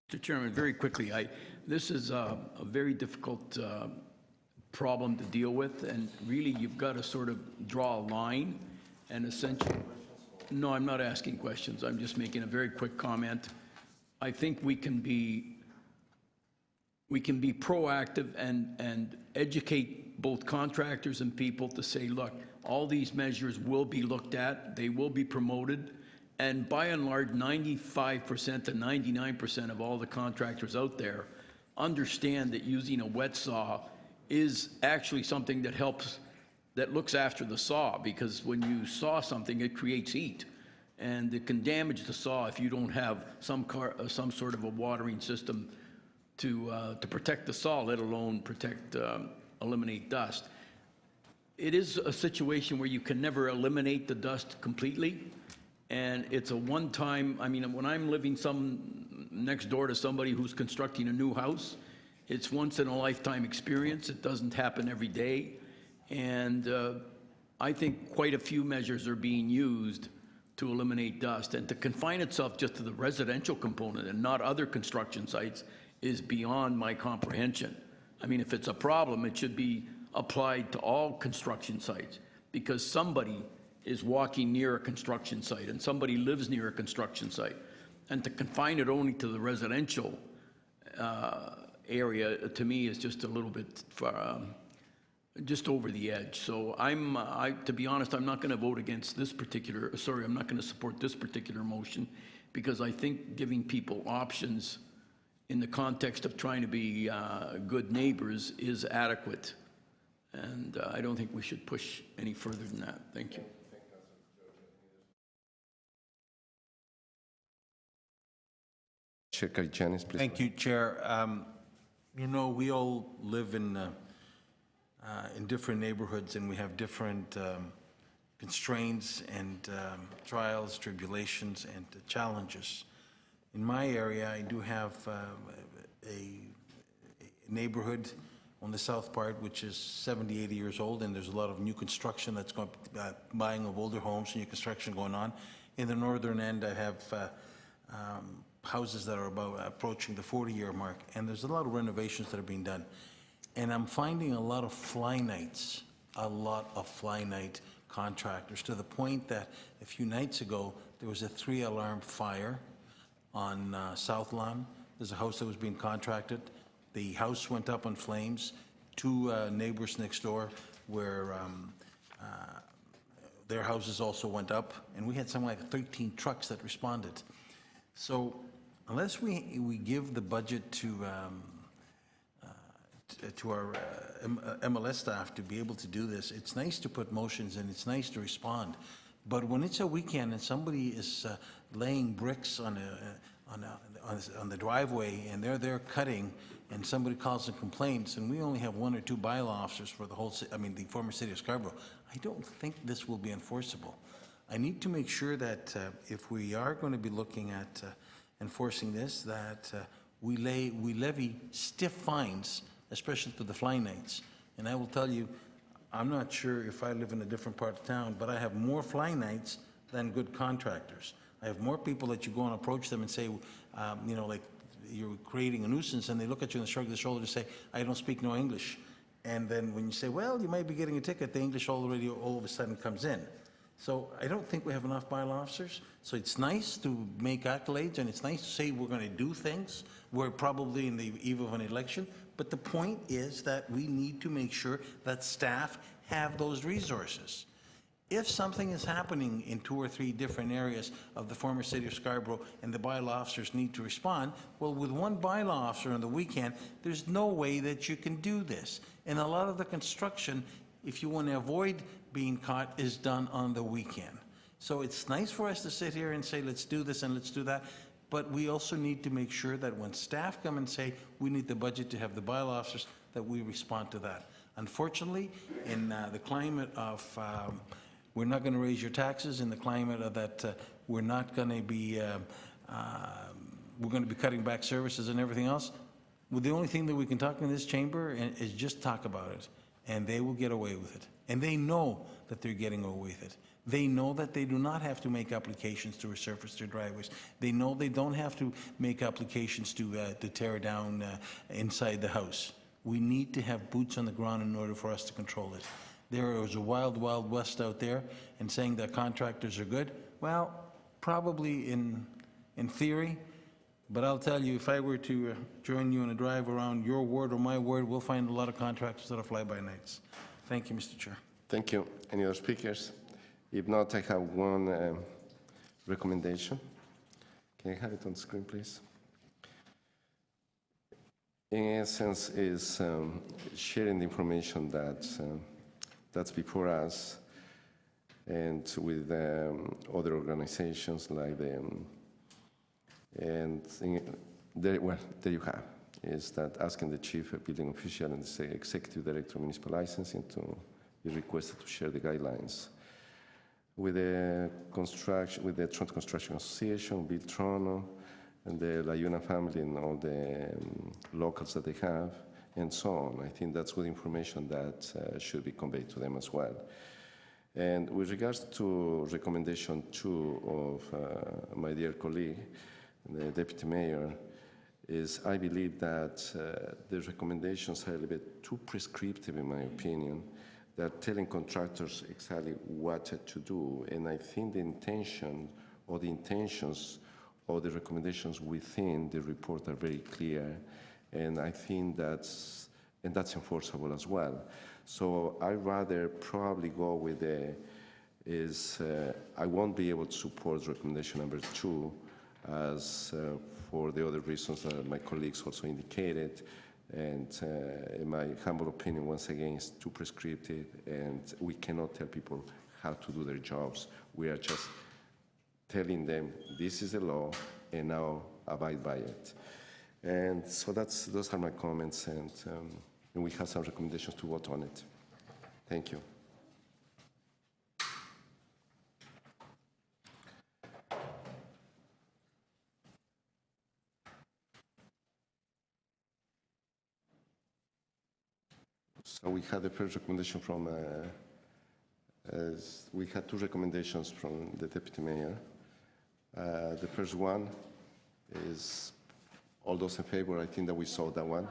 Mr. Chairman, very quickly, this is a very difficult problem to deal with, and really you've got to sort of draw a line and essentially. No, I'm not asking questions. I'm just making a very quick comment. I think we can be proactive and educate both contractors and people to say, look, all these measures will be looked at, they will be promoted, and by and large, 95% to 99% of all the contractors out there understand that using a wet saw is actually something that helps, that looks after the saw, because when you saw something, it creates heat. And it can damage the saw if you don't have some sort of a watering system to protect the saw, let alone eliminate dust. It is a situation where you can never eliminate the dust completely. And it's a one-time, I mean, when I'm living next door to somebody who's constructing a new house, it's once in a lifetime experience. It doesn't happen every day. And I think quite a few measures are being used to eliminate dust, and to confine itself just to the residential component and not other construction sites is beyond my comprehension. I mean, if it's a problem, it should be applied to all construction sites, because somebody is walking near a construction site and somebody lives near a construction site. And to confine it only to the residential area, to me, is just a little bit just over the edge. So to be honest, I'm not going to vote against this particular, sorry, I'm not going to support this particular motion, because I think giving people options in the context of trying to be good neighbors is adequate. And I don't think we should push any further than that. Thank you. Chair Carichanis, please. Thank you, Chair. You know, we all live in different neighborhoods, and we have different constraints and trials, tribulations, and challenges. In my area, I do have a neighborhood on the south part, which is 70, 80 years old, and there's a lot of new construction that's going, buying of older homes, new construction going on. In the northern end, I have houses that are approaching the 40-year mark, and there's a lot of renovations that are being done. And I'm finding a lot of fly night contractors, to the point that a few nights ago, there was a 3-alarm fire on South Lawn. There's a house that was being contracted. The house went up in flames. 2 neighbors next door where their houses also went up, and we had something like 13 trucks that responded. So unless we give the budget to our MLS staff to be able to do this, it's nice to put motions and it's nice to respond. But when it's a weekend and somebody is laying bricks on the driveway and they're there cutting, and somebody calls and complains, and we only have 1 or 2 bylaw officers for the whole, the former city of Scarborough, I don't think this will be enforceable. I need to make sure that if we are going to be looking at enforcing this, that we levy stiff fines, especially to the fly nights. And I will tell you, I'm not sure if I live in a different part of town, but I have more fly nights than good contractors. I have more people that you go and approach them and say, like, you're creating a nuisance, and they look at you and shrug their shoulders and say, I don't speak no English. And then when you say, well, you might be getting a ticket, the English already all of a sudden comes in. So I don't think we have enough bylaw officers. So it's nice to make accolades, and it's nice to say we're going to do things. We're probably in the eve of an election. But the point is that we need to make sure that staff have those resources. If something is happening in 2 or 3 different areas of the former city of Scarborough and the bylaw officers need to respond, well, with 1 bylaw officer on the weekend, there's no way that you can do this. And a lot of the construction, if you want to avoid being caught, is done on the weekend. So it's nice for us to sit here and say, let's do this and let's do that. But we also need to make sure that when staff come and say, we need the budget to have the bylaw officers, that we respond to that. Unfortunately, in the climate of we're not going to raise your taxes, in the climate of that we're not going to be, we're going to be cutting back services and everything else, well, the only thing that we can talk in this chamber is just talk about it, and they will get away with it. And they know that they're getting away with it. They know that they do not have to make applications to resurface their driveways. They know they don't have to make applications to tear down inside the house. We need to have boots on the ground in order for us to control it. There is a wild, wild west out there, and saying that contractors are good, well, probably in theory, but I'll tell you, if I were to join you in a drive around your ward or my ward, we'll find a lot of contractors that are fly-by-nights. Thank you, Mr. Chair. Thank you. Any other speakers? If not, I have one recommendation. Can I have it on screen, please? In essence, is sharing the information that's before us and with other organizations like them. And there you have, is that asking the chief building official and the executive director of municipal licensing to be requested to share the guidelines with the Toronto Construction Association, Bill Toronto, and the Layuna family and all the locals that they have, and so on. I think that's good information that should be conveyed to them as well. And with regards to recommendation 2 of my dear colleague, the deputy mayor, is I believe that the recommendations are a little bit too prescriptive, in my opinion. They're telling contractors exactly what to do, and I think the intention or the intentions or the recommendations within the report are very clear, and I think that's enforceable as well. So I'd rather probably go with I won't be able to support recommendation number 2 as for the other reasons that my colleagues also indicated. And in my humble opinion, once again, it's too prescriptive, and we cannot tell people how to do their jobs. We are just telling them, this is the law, and now abide by it. And so those are my comments, and we have some recommendations to vote on it. Thank you. So we had the first recommendation from, we had 2 recommendations from the deputy mayor. The first one is all those in favor. I think that we saw that one.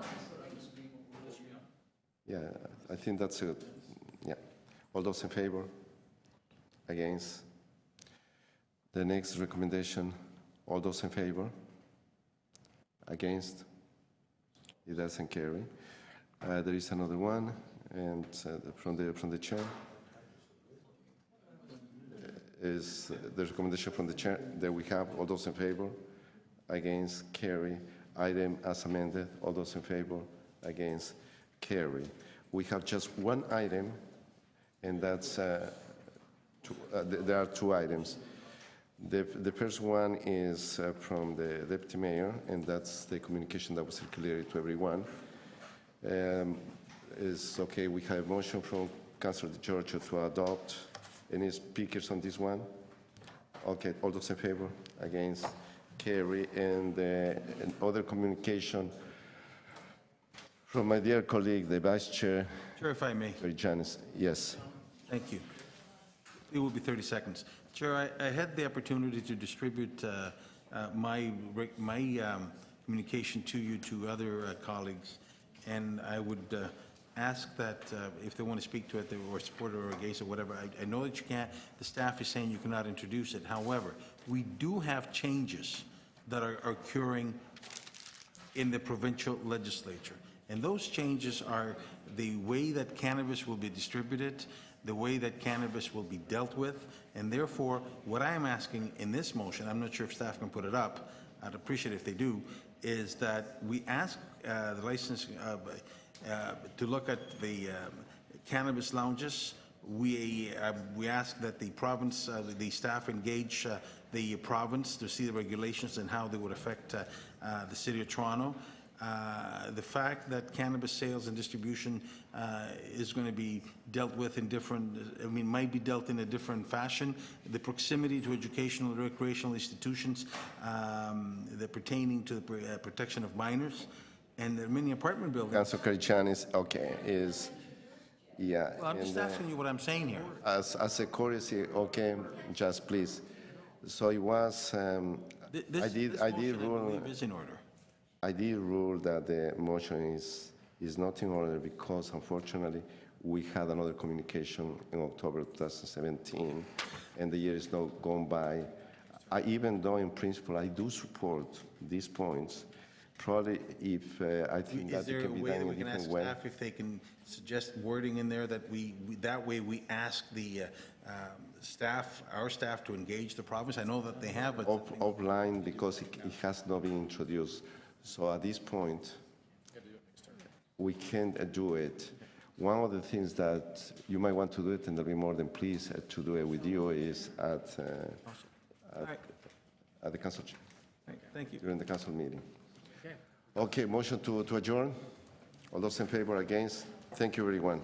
Yeah, I think that's it. Yeah. All those in favor? Against? The next recommendation, all those in favor? Against? It doesn't carry. There is another one, and from the chair is the recommendation from the chair that we have. All those in favor? Against? Carry. Item as amended. All those in favor? Against? Carry. We have just one item, and that's there are two items. The first one is from the deputy mayor, and that's the communication that was circulated to everyone. Is okay, we have a motion from Councilor Giorgio to adopt. Any speakers on this one? Okay, all those in favor? Against? Carry. And other communication from my dear colleague, the Vice Chair. Chair, if I may. Janice. Yes. Thank you. It will be 30 seconds. Chair, I had the opportunity to distribute my communication to you, to other colleagues, and I would ask that if they want to speak to it, or support it or against it, whatever. I know that you can't, the staff is saying you cannot introduce it. However, we do have changes that are occurring in the provincial legislature. And those changes are the way that cannabis will be distributed, the way that cannabis will be dealt with, and therefore, what I am asking in this motion, I'm not sure if staff can put it up, I'd appreciate it if they do, is that we ask the license to look at the cannabis lounges. We ask that the province, the staff engage the province to see the regulations and how they would affect the City of Toronto. The fact that cannabis sales and distribution is going to be dealt with in different, might be dealt in a different fashion. The proximity to educational and recreational institutions that pertaining to the protection of minors, and the many apartment buildings. Councilor Carichanis, okay, is, yeah. Well, I'm just asking you what I'm saying here. As a courtesy, okay, just please. So it was, This I did motion, rule. I believe, is in order. I did rule that the motion is not in order because unfortunately we had another communication in October 2017 and the year is now gone by. Even though in principle I do support these points, probably if I think that it can be done in a different way. Is there a way that we can ask staff if they can suggest wording in there that that way we ask the staff, our staff, to engage the province? I know that they have, but. Offline because it has not been introduced. So at this point, we can't do it. One of the things that you might want to do it, and I'll be more than pleased to do it with you, is at the council. Thank you. During the council meeting. Okay, motion to adjourn. All those in favor, against? Thank you, everyone.